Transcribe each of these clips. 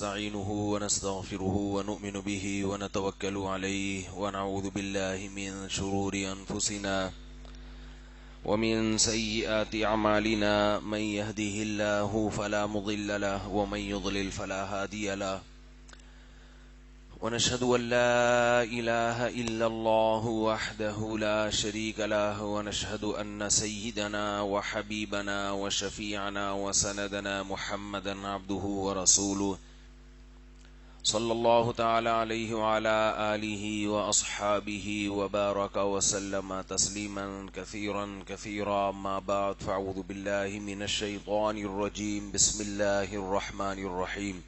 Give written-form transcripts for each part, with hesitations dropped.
ونستعينه ونستغفره ونؤمن به ونتوكل عليه ونعوذ بالله من شرور أنفسنا ومن سيئات أعمالنا من يهده الله فلا مضل له ومن يضلل فلا هادي له ونشهد أن لا إله إلا الله وحده لا شريك له ونشهد أن سيدنا وحبيبنا وشفيعنا وسندنا محمدا عبده ورسوله صلى الله تعالى عليه وعلى آله وأصحابه وبارك وسلم تسليما كثيرا كثيرا ما بعد فأعوذ بالله من الشيطان الرجيم بسم الله الرحمن الرحيم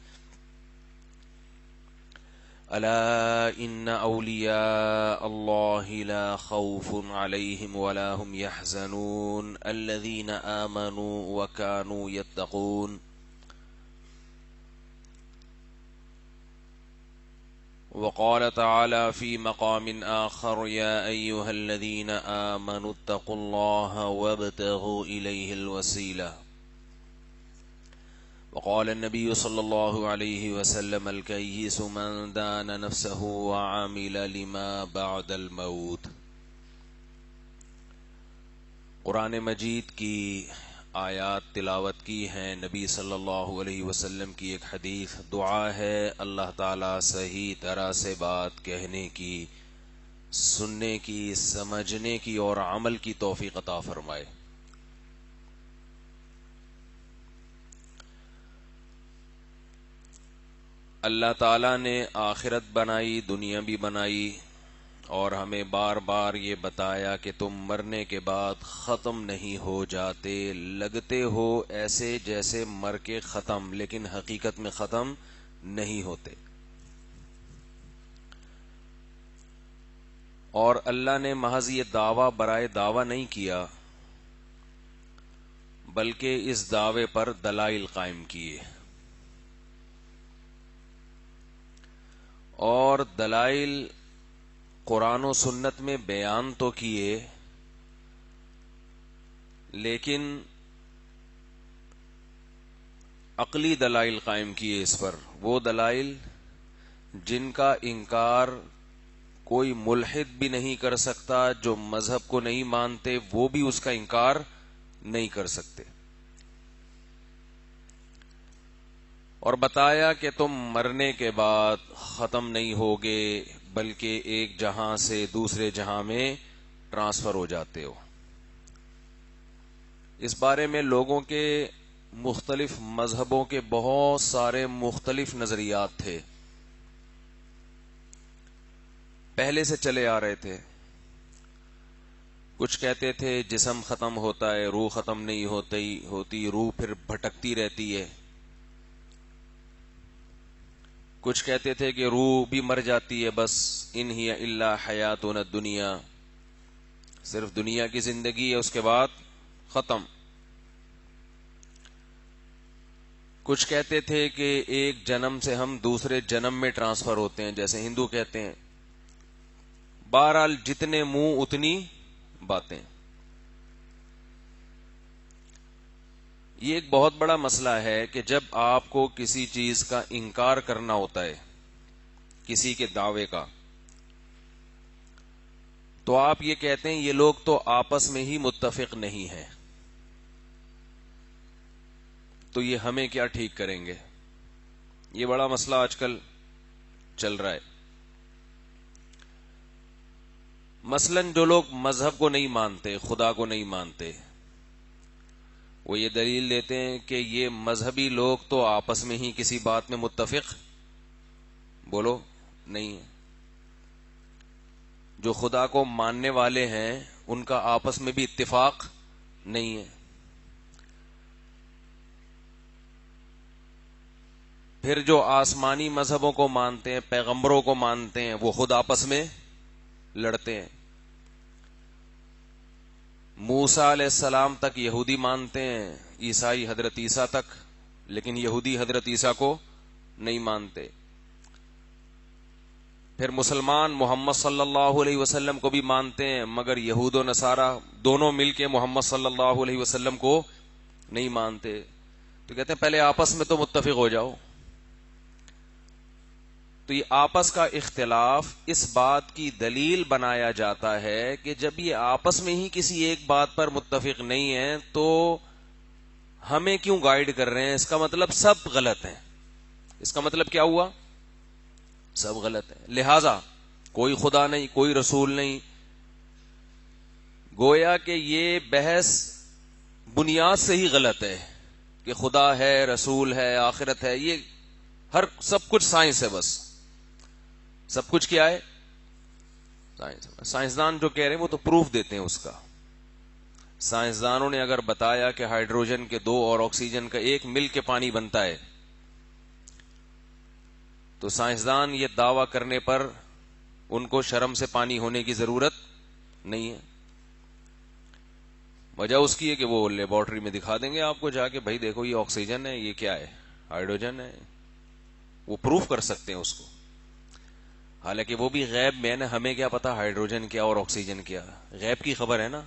ألا إن أولياء الله لا خوف عليهم ولا هم يحزنون الذين آمنوا وكانوا يتقون وقال تعالى في مقام آخر يا أيها الذين آمنوا اتقوا الله وابتغوا إليه الوسيلة وقال النبي صلى الله عليه وسلم الكيس من دان نفسه وعمل لما بعد الموت. قرآن مجید کی آیات تلاوت کی ہیں، نبی صلی اللہ علیہ وسلم کی ایک حدیث دعا ہے اللہ تعالیٰ صحیح طرح سے بات کہنے کی، سننے کی، سمجھنے کی اور عمل کی توفیق عطا فرمائے. اللہ تعالیٰ نے آخرت بنائی، دنیا بھی بنائی، اور ہمیں بار بار یہ بتایا کہ تم مرنے کے بعد ختم نہیں ہو جاتے، لگتے ہو ایسے جیسے مر کے ختم، لیکن حقیقت میں ختم نہیں ہوتے. اور اللہ نے محض یہ دعویٰ برائے دعویٰ نہیں کیا، بلکہ اس دعوے پر دلائل قائم کیے، اور دلائل قرآن و سنت میں بیان تو کیے، لیکن عقلی دلائل قائم کیے اس پر، وہ دلائل جن کا انکار کوئی ملحد بھی نہیں کر سکتا، جو مذہب کو نہیں مانتے وہ بھی اس کا انکار نہیں کر سکتے. اور بتایا کہ تم مرنے کے بعد ختم نہیں ہوگے، بلکہ ایک جہاں سے دوسرے جہاں میں ٹرانسفر ہو جاتے ہو. اس بارے میں لوگوں کے مختلف مذہبوں کے بہت سارے مختلف نظریات تھے، پہلے سے چلے آ رہے تھے. کچھ کہتے تھے جسم ختم ہوتا ہے، روح ختم نہیں ہوتی، روح پھر بھٹکتی رہتی ہے. کچھ کہتے تھے کہ روح بھی مر جاتی ہے، بس ان ہی الا حیاتنا الدنیا، صرف دنیا کی زندگی ہے، اس کے بعد ختم. کچھ کہتے تھے کہ ایک جنم سے ہم دوسرے جنم میں ٹرانسفر ہوتے ہیں، جیسے ہندو کہتے ہیں. بہرحال جتنے منہ اتنی باتیں. یہ ایک بہت بڑا مسئلہ ہے کہ جب آپ کو کسی چیز کا انکار کرنا ہوتا ہے، کسی کے دعوے کا، تو آپ یہ کہتے ہیں یہ لوگ تو آپس میں ہی متفق نہیں ہیں، تو یہ ہمیں کیا ٹھیک کریں گے. یہ بڑا مسئلہ آج کل چل رہا ہے. مثلاً جو لوگ مذہب کو نہیں مانتے، خدا کو نہیں مانتے، وہ یہ دلیل دیتے ہیں کہ یہ مذہبی لوگ تو آپس میں ہی کسی بات میں متفق بولو نہیں ہے. جو خدا کو ماننے والے ہیں ان کا آپس میں بھی اتفاق نہیں ہے. پھر جو آسمانی مذہبوں کو مانتے ہیں، پیغمبروں کو مانتے ہیں، وہ خود آپس میں لڑتے ہیں. موسیٰ علیہ السلام تک یہودی مانتے ہیں، عیسائی حضرت عیسیٰ تک، لیکن یہودی حضرت عیسیٰ کو نہیں مانتے. پھر مسلمان محمد صلی اللہ علیہ وسلم کو بھی مانتے ہیں، مگر یہود و نصارہ دونوں مل کے محمد صلی اللہ علیہ وسلم کو نہیں مانتے. تو کہتے ہیں پہلے آپس میں تو متفق ہو جاؤ. تو یہ آپس کا اختلاف اس بات کی دلیل بنایا جاتا ہے کہ جب یہ آپس میں ہی کسی ایک بات پر متفق نہیں ہے تو ہمیں کیوں گائیڈ کر رہے ہیں؟ اس کا مطلب سب غلط ہیں. اس کا مطلب کیا ہوا؟ سب غلط ہیں. لہذا کوئی خدا نہیں، کوئی رسول نہیں. گویا کہ یہ بحث بنیاد سے ہی غلط ہے کہ خدا ہے، رسول ہے، آخرت ہے. یہ سب کچھ سائنس ہے. بس سب کچھ کیا ہے؟ سائنس. سائنسدان جو کہہ رہے ہیں وہ تو پروف دیتے ہیں اس کا. سائنسدانوں نے اگر بتایا کہ ہائیڈروجن کے 2 اور آکسیجن کا 1 مل کے پانی بنتا ہے، تو سائنسدان یہ دعویٰ کرنے پر ان کو شرم سے پانی ہونے کی ضرورت نہیں ہے. وجہ اس کی ہے کہ وہ لیبارٹری میں دکھا دیں گے آپ کو جا کے، بھائی دیکھو یہ آکسیجن ہے، یہ کیا ہے؟ ہائیڈروجن ہے. وہ پروف کر سکتے ہیں اس کو. حالانکہ وہ بھی غیب میں ہے نا، ہمیں کیا پتا ہائیڈروجن کیا اور آکسیجن کیا؟ غیب کی خبر ہے نا.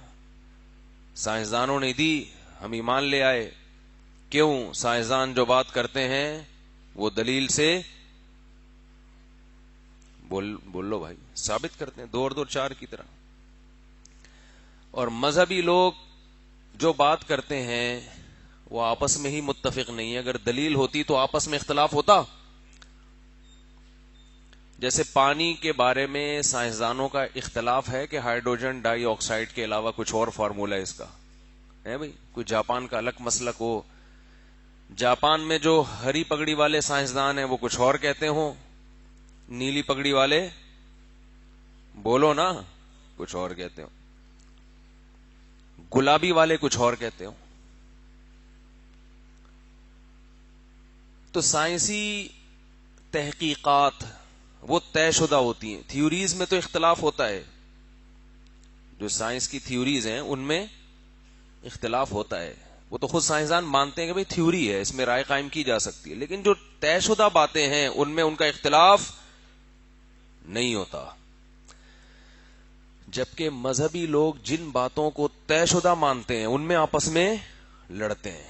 سائنسدانوں نے دی، ہم ایمان لے آئے. کیوں؟ سائنسدان جو بات کرتے ہیں وہ دلیل سے بول لو بھائی ثابت کرتے ہیں، 2 اور 2 4 کی طرح. اور مذہبی لوگ جو بات کرتے ہیں وہ آپس میں ہی متفق نہیں ہے. اگر دلیل ہوتی تو آپس میں اختلاف ہوتا. جیسے پانی کے بارے میں سائنسدانوں کا اختلاف ہے کہ ہائیڈروجن ڈائی آکسائڈ کے علاوہ کچھ اور فارمولا ہے اس کا، ہے بھائی. کوئی جاپان کا الگ مسلک ہو، جاپان میں جو ہری پگڑی والے سائنسدان ہیں وہ کچھ اور کہتے ہوں، نیلی پگڑی والے بولو نا کچھ اور کہتے ہوں، گلابی والے کچھ اور کہتے ہوں. تو سائنسی تحقیقات وہ طے شدہ ہوتی ہیں. تھیوریز میں تو اختلاف ہوتا ہے، جو سائنس کی تھیوریز ہیں ان میں اختلاف ہوتا ہے. وہ تو خود سائنسدان مانتے ہیں کہ بھئی تھیوری ہے، اس میں رائے قائم کی جا سکتی ہے. لیکن جو طے شدہ باتیں ہیں ان میں ان کا اختلاف نہیں ہوتا. جبکہ مذہبی لوگ جن باتوں کو طے شدہ مانتے ہیں ان میں آپس میں لڑتے ہیں.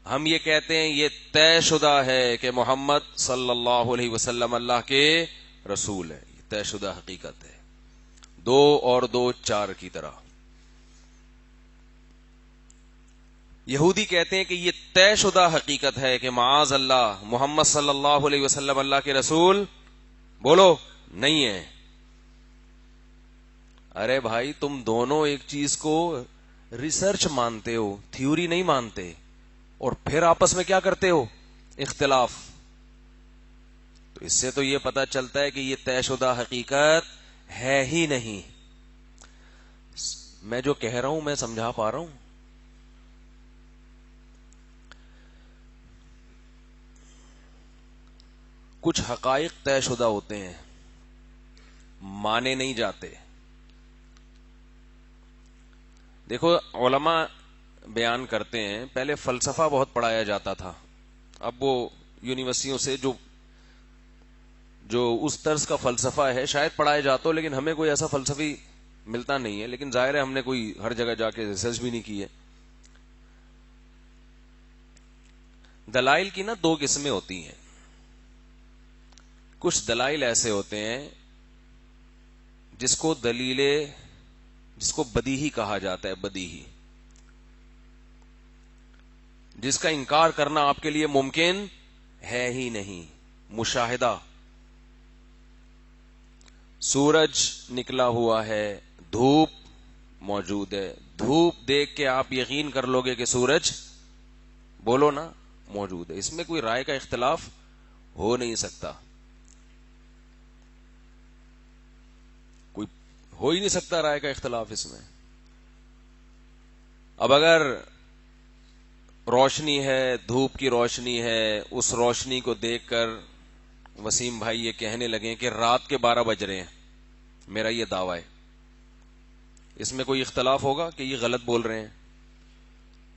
ہم یہ کہتے ہیں یہ طے شدہ ہے کہ محمد صلی اللہ علیہ وسلم اللہ کے رسول ہے، یہ طے شدہ حقیقت ہے. 2 اور 2 4 کی طرح. یہودی کہتے ہیں کہ یہ طے شدہ حقیقت ہے کہ معاذ اللہ محمد صلی اللہ علیہ وسلم اللہ کے رسول بولو نہیں ہے. ارے بھائی تم دونوں ایک چیز کو ریسرچ مانتے ہو، تھیوری نہیں مانتے، اور پھر آپس میں کیا کرتے ہو؟ اختلاف. تو اس سے تو یہ پتا چلتا ہے کہ یہ طے شدہ حقیقت ہے ہی نہیں. میں جو کہہ رہا ہوں میں سمجھا پا رہا ہوں؟ کچھ حقائق طے شدہ ہوتے ہیں، مانے نہیں جاتے. دیکھو علماء بیان کرتے ہیں پہلے فلسفہ بہت پڑھایا جاتا تھا. اب وہ یونیورسٹیوں سے جو اس طرز کا فلسفہ ہے شاید پڑھایا جاتا ہو، لیکن ہمیں کوئی ایسا فلسفی ملتا نہیں ہے. لیکن ظاہر ہے ہم نے کوئی ہر جگہ جا کے ریسرچ بھی نہیں کی ہے. دلائل کی نا 2 قسمیں ہوتی ہیں. کچھ دلائل ایسے ہوتے ہیں جس کو بدیہی کہا جاتا ہے. بدیہی، جس کا انکار کرنا آپ کے لیے ممکن ہے ہی نہیں. مشاہدہ، سورج نکلا ہوا ہے، دھوپ موجود ہے، دھوپ دیکھ کے آپ یقین کر لو گے کہ سورج بولو نا موجود ہے. اس میں کوئی رائے کا اختلاف ہو نہیں سکتا. کوئی ہو ہی نہیں سکتا رائے کا اختلاف اس میں. اب اگر روشنی ہے، دھوپ کی روشنی ہے، اس روشنی کو دیکھ کر وسیم بھائی یہ کہنے لگے کہ رات کے 12 بج رہے ہیں، میرا یہ دعویٰ ہے، اس میں کوئی اختلاف ہوگا کہ یہ غلط بول رہے ہیں؟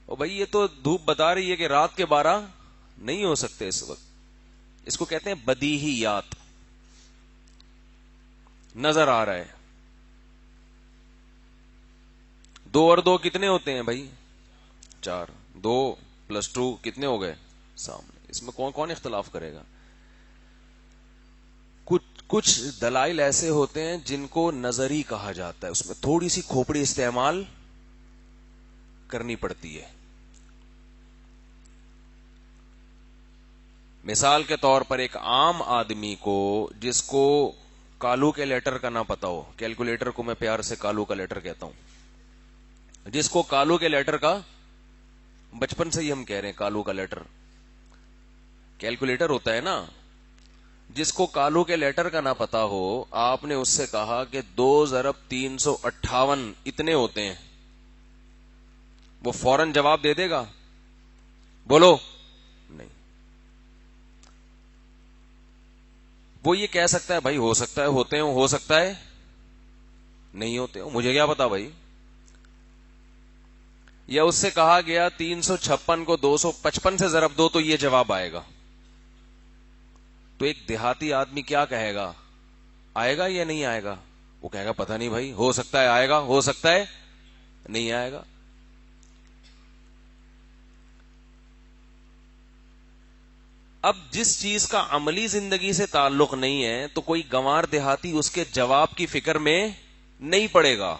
او بھائی یہ تو دھوپ بتا رہی ہے کہ رات کے 12 نہیں ہو سکتے اس وقت. اس کو کہتے ہیں بدیہیات. نظر آ رہا ہے. 2 اور 2 کتنے ہوتے ہیں بھائی؟ 4. 2 + 2 کتنے ہو گئے؟ سامنے. اس میں کون اختلاف کرے گا؟ کچھ دلائل ایسے ہوتے ہیں جن کو نظری کہا جاتا ہے، اس میں تھوڑی سی کھوپڑی استعمال کرنی پڑتی ہے. مثال کے طور پر ایک عام آدمی کو جس کو کالو کے لیٹر کا نہ پتا ہو، کیلکولیٹر کو میں پیار سے کالو کا لیٹر کہتا ہوں، جس کو کالو کے لیٹر کا، بچپن سے ہی ہم کہہ رہے ہیں کالو کا لیٹر، کیلکولیٹر ہوتا ہے نا، جس کو کالو کے لیٹر کا نہ پتا ہو، آپ نے اس سے کہا کہ 2 ضرب 358 اتنے ہوتے ہیں، وہ فوراً جواب دے دے گا؟ بولو نہیں. وہ یہ کہہ سکتا ہے بھائی ہو سکتا ہے ہوتے ہوں، ہو سکتا ہے نہیں ہوتے ہوں، مجھے کیا پتا بھائی. یا اس سے کہا گیا 356 کو 255 سے ضرب دو تو یہ جواب آئے گا، تو ایک دیہاتی آدمی کیا کہے گا؟ آئے گا یا نہیں آئے گا؟ وہ کہے گا پتہ نہیں بھائی، ہو سکتا ہے آئے گا، ہو سکتا ہے نہیں آئے گا. اب جس چیز کا عملی زندگی سے تعلق نہیں ہے تو کوئی گنوار دیہاتی اس کے جواب کی فکر میں نہیں پڑے گا.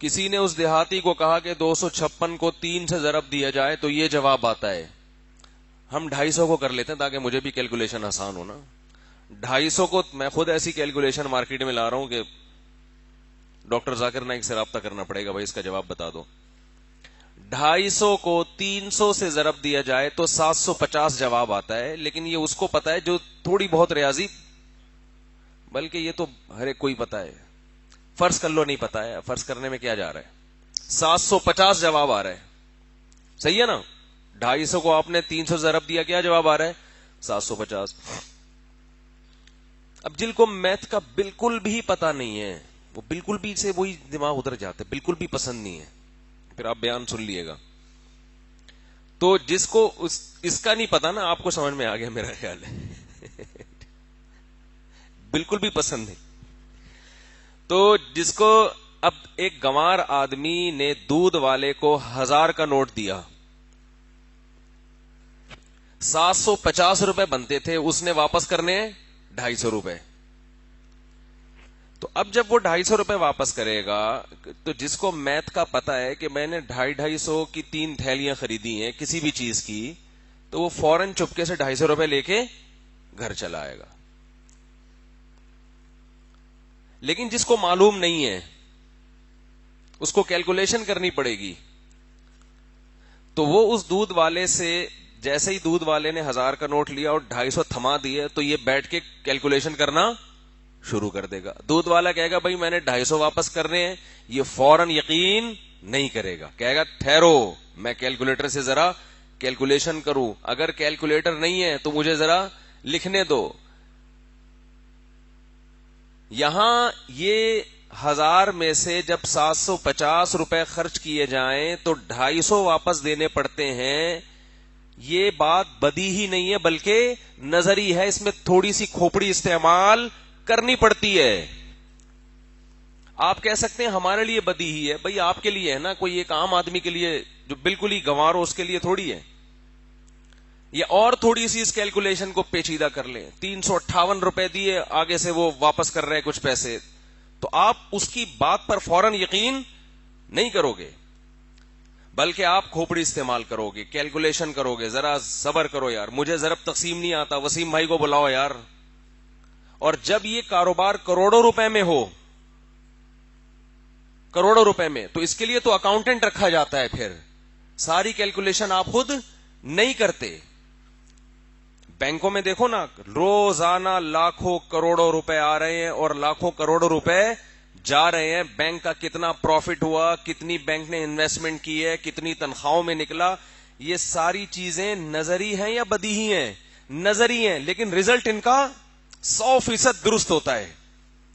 کسی نے اس دیہاتی کو کہا کہ 256 کو 3 سے ضرب دیا جائے تو یہ جواب آتا ہے. ہم 250 کو کر لیتے ہیں تاکہ مجھے بھی کیلکولیشن آسان ہونا. 250 کو میں خود ایسی کیلکولیشن مارکیٹ میں لا رہا ہوں کہ ڈاکٹر ذاکر نائک سے رابطہ کرنا پڑے گا، بھائی اس کا جواب بتا دو. 250 کو 300 سے ضرب دیا جائے تو 750 جواب آتا ہے، لیکن یہ اس کو پتا ہے جو تھوڑی بہت ریاضی، بلکہ یہ تو ہر ایک کوئی پتا ہے. فرض کر لو نہیں پتا ہے، فرض کرنے میں کیا جا رہا ہے، 750 جواب آ رہا ہے، صحیح ہے نا. 250 کو آپ نے 300 ضرب دیا، کیا جواب آ رہا ہے؟ 750. اب جن کو میتھ کا بالکل بھی پتا نہیں ہے، وہ بالکل بھی سے وہی دماغ ادھر جاتے، بالکل بھی پسند نہیں ہے. پھر آپ بیان سن لیے گا. تو جس کو اس کا نہیں پتا نا، آپ کو سمجھ میں آ گیا میرا خیال ہے. بالکل بھی پسند نہیں. تو جس کو اب ایک گنوار آدمی نے دودھ والے کو 1000 کا نوٹ دیا، 750 روپے بنتے تھے، اس نے واپس کرنے 250 روپے. تو اب جب وہ 250 روپے واپس کرے گا تو جس کو میتھ کا پتا ہے کہ میں نے 250 کی 3 تھیلیاں خریدی ہیں کسی بھی چیز کی، تو وہ فوراً چپکے سے 250 روپے لے کے گھر چلا آئے گا. لیکن جس کو معلوم نہیں ہے، اس کو کیلکولیشن کرنی پڑے گی، تو وہ اس دودھ والے سے جیسے ہی دودھ والے نے 1000 کا نوٹ لیا اور 250 تھما دیے تو یہ بیٹھ کے کیلکولیشن کرنا شروع کر دے گا. دودھ والا کہے گا بھائی میں نے 250 واپس کرنے ہیں، یہ فوراً یقین نہیں کرے گا، کہے گا ٹھہرو میں کیلکولیٹر سے ذرا کیلکولیشن کروں، اگر کیلکولیٹر نہیں ہے تو مجھے ذرا لکھنے دو. یہاں یہ 1000 میں سے جب 750 روپے خرچ کیے جائیں تو 250 واپس دینے پڑتے ہیں. یہ بات بدی ہی نہیں ہے بلکہ نظری ہے، اس میں تھوڑی سی کھوپڑی استعمال کرنی پڑتی ہے. آپ کہہ سکتے ہیں ہمارے لیے بدی ہی ہے، بھئی آپ کے لیے ہے نا، کوئی ایک عام آدمی کے لیے جو بالکل ہی گنوار ہو اس کے لیے تھوڑی ہے. یا اور تھوڑی سی اس کیلکولیشن کو پیچیدہ کر لیں، 358 روپے دیے، آگے سے وہ واپس کر رہے کچھ پیسے، تو آپ اس کی بات پر فوراً یقین نہیں کرو گے، بلکہ آپ کھوپڑی استعمال کرو گے، کیلکولیشن کرو گے، ذرا صبر کرو یار، مجھے ضرب تقسیم نہیں آتا، وسیم بھائی کو بلاؤ یار. اور جب یہ کاروبار کروڑوں روپے میں ہو، کروڑوں روپے میں، تو اس کے لیے تو اکاؤنٹنٹ رکھا جاتا ہے. پھر ساری کیلکولیشن آپ خود نہیں کرتے. بینکوں میں دیکھو نا، روزانہ لاکھوں کروڑوں روپے آ رہے ہیں اور لاکھوں کروڑوں روپے جا رہے ہیں. بینک کا کتنا پروفٹ ہوا، کتنی بینک نے انویسٹمنٹ کی ہے، کتنی تنخواہوں میں نکلا، یہ ساری چیزیں نظری ہیں یا بدیہی ہیں؟ نظری ہیں، لیکن رزلٹ ان کا 100% درست ہوتا ہے.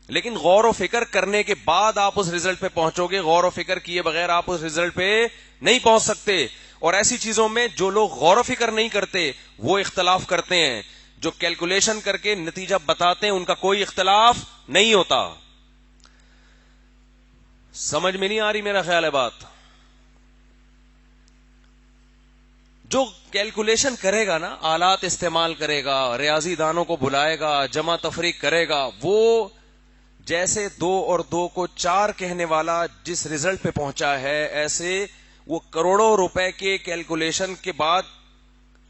لیکن غور و فکر کرنے کے بعد آپ اس رزلٹ پہ پہنچو گے، غور و فکر کیے بغیر آپ اس رزلٹ پہ نہیں پہنچ سکتے. اور ایسی چیزوں میں جو لوگ غور و فکر نہیں کرتے وہ اختلاف کرتے ہیں، جو کیلکولیشن کر کے نتیجہ بتاتے ہیں ان کا کوئی اختلاف نہیں ہوتا. سمجھ میں نہیں آ رہی میرا خیال ہے بات؟ جو کیلکولیشن کرے گا نا، آلات استعمال کرے گا، ریاضی دانوں کو بلائے گا، جمع تفریق کرے گا، وہ جیسے 2 اور 2 کو 4 کہنے والا جس رزلٹ پہ پہنچا ہے، ایسے وہ کروڑوں روپے کے کیلکولیشن کے بعد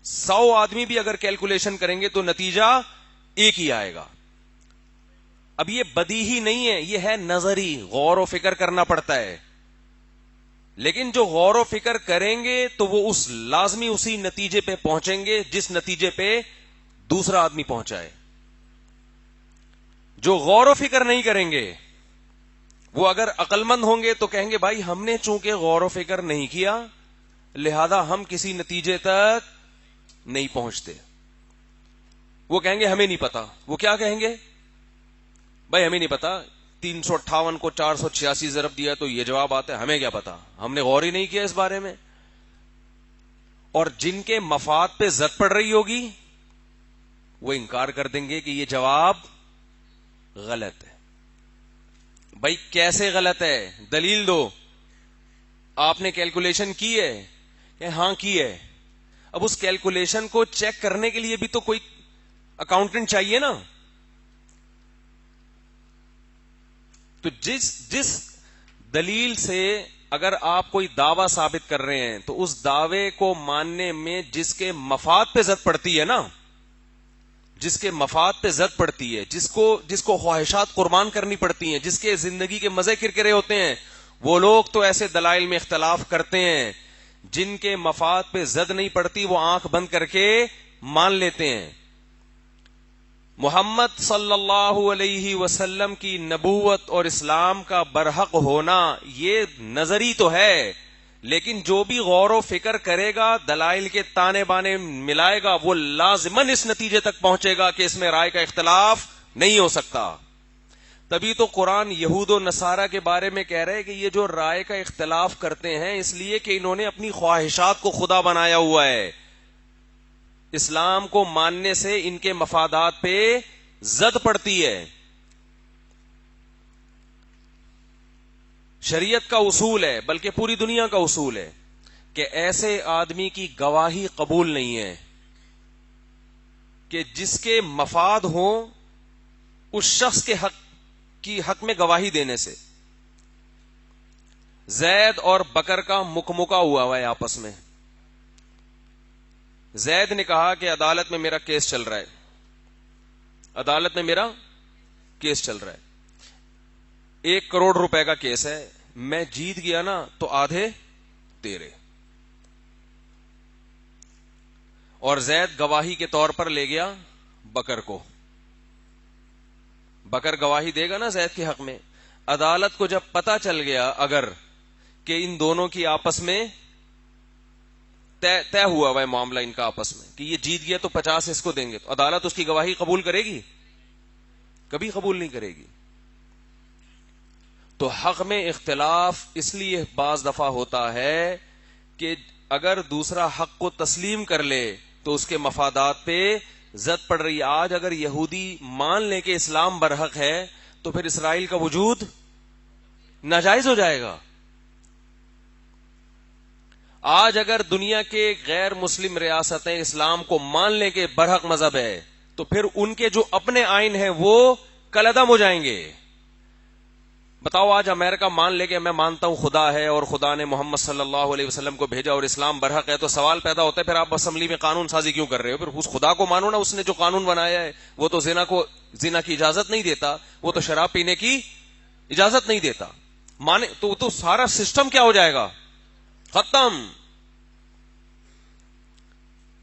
100 آدمی بھی اگر کیلکولیشن کریں گے تو نتیجہ ایک ہی آئے گا. اب یہ بدیہی نہیں ہے، یہ ہے نظری، غور و فکر کرنا پڑتا ہے. لیکن جو غور و فکر کریں گے تو وہ اس لازمی اسی نتیجے پہ پہنچیں گے جس نتیجے پہ دوسرا آدمی پہنچا ہے. جو غور و فکر نہیں کریں گے وہ اگر عقل مند ہوں گے تو کہیں گے بھائی ہم نے چونکہ غور و فکر نہیں کیا لہذا ہم کسی نتیجے تک نہیں پہنچتے. وہ کہیں گے ہمیں نہیں پتا. وہ کیا کہیں گے؟ بھائی ہمیں نہیں پتا، 358 کو 486 ضرب دیا تو یہ جواب آتا ہے، ہمیں کیا پتا، ہم نے غور ہی نہیں کیا اس بارے میں. اور جن کے مفاد پہ زد پڑ رہی ہوگی وہ انکار کر دیں گے کہ یہ جواب غلط ہے. بھائی کیسے غلط ہے؟ دلیل دو. آپ نے کیلکولیشن کی ہے کہ ہاں کی ہے. اب اس کیلکولیشن کو چیک کرنے کے لیے بھی تو کوئی اکاؤنٹنٹ چاہیے نا. تو جس دلیل سے اگر آپ کوئی دعویٰ ثابت کر رہے ہیں تو اس دعوے کو ماننے میں جس کے مفاد پہ زد پڑتی ہے نا، جس کے مفاد پہ زد پڑتی ہے، جس کو خواہشات قربان کرنی پڑتی ہیں، جس کے زندگی کے مزے کرکرے ہوتے ہیں، وہ لوگ تو ایسے دلائل میں اختلاف کرتے ہیں. جن کے مفاد پہ زد نہیں پڑتی وہ آنکھ بند کر کے مان لیتے ہیں. محمد صلی اللہ علیہ وسلم کی نبوت اور اسلام کا برحق ہونا یہ نظری تو ہے، لیکن جو بھی غور و فکر کرے گا، دلائل کے تانے بانے ملائے گا، وہ لازماً اس نتیجے تک پہنچے گا کہ اس میں رائے کا اختلاف نہیں ہو سکتا. تبھی تو قرآن یہود و نصارہ کے بارے میں کہہ رہے کہ یہ جو رائے کا اختلاف کرتے ہیں اس لیے کہ انہوں نے اپنی خواہشات کو خدا بنایا ہوا ہے. اسلام کو ماننے سے ان کے مفادات پہ زد پڑتی ہے. شریعت کا اصول ہے، بلکہ پوری دنیا کا اصول ہے کہ ایسے آدمی کی گواہی قبول نہیں ہے کہ جس کے مفاد ہوں اس شخص کے حق میں گواہی دینے سے. زید اور بکر کا مکمکا ہوا ہے آپس میں. زید نے کہا کہ عدالت میں میرا کیس چل رہا ہے، عدالت میں میرا کیس چل رہا ہے، 1 کروڑ روپے کا کیس ہے، میں جیت گیا نا تو آدھے تیرے. اور زید گواہی کے طور پر لے گیا بکر کو. بکر گواہی دے گا نا زید کے حق میں. عدالت کو جب پتا چل گیا اگر کہ ان دونوں کی آپس میں طے ہوا ہے معاملہ ان کا آپس میں کہ یہ جیت گیا تو 50 اس کو دیں گے، تو عدالت اس کی گواہی قبول کرے گی؟ کبھی قبول نہیں کرے گی. تو حق میں اختلاف اس لیے بعض دفعہ ہوتا ہے کہ اگر دوسرا حق کو تسلیم کر لے تو اس کے مفادات پہ زد پڑ رہی. آج اگر یہودی مان لے کہ اسلام برحق ہے تو پھر اسرائیل کا وجود ناجائز ہو جائے گا. آج اگر دنیا کے غیر مسلم ریاستیں اسلام کو مان لیں کہ برحق مذہب ہے تو پھر ان کے جو اپنے آئین ہیں وہ کلعدم ہو جائیں گے. بتاؤ آج امریکہ مان لے کہ میں مانتا ہوں خدا ہے اور خدا نے محمد صلی اللہ علیہ وسلم کو بھیجا اور اسلام برحق ہے، تو سوال پیدا ہوتا ہے پھر آپ اسمبلی میں قانون سازی کیوں کر رہے ہو؟ پھر اس خدا کو مانو نا، اس نے جو قانون بنایا ہے. وہ تو زنا کی اجازت نہیں دیتا، وہ تو شراب پینے کی اجازت نہیں دیتا. مانے تو سارا سسٹم کیا ہو جائے گا؟ ختم.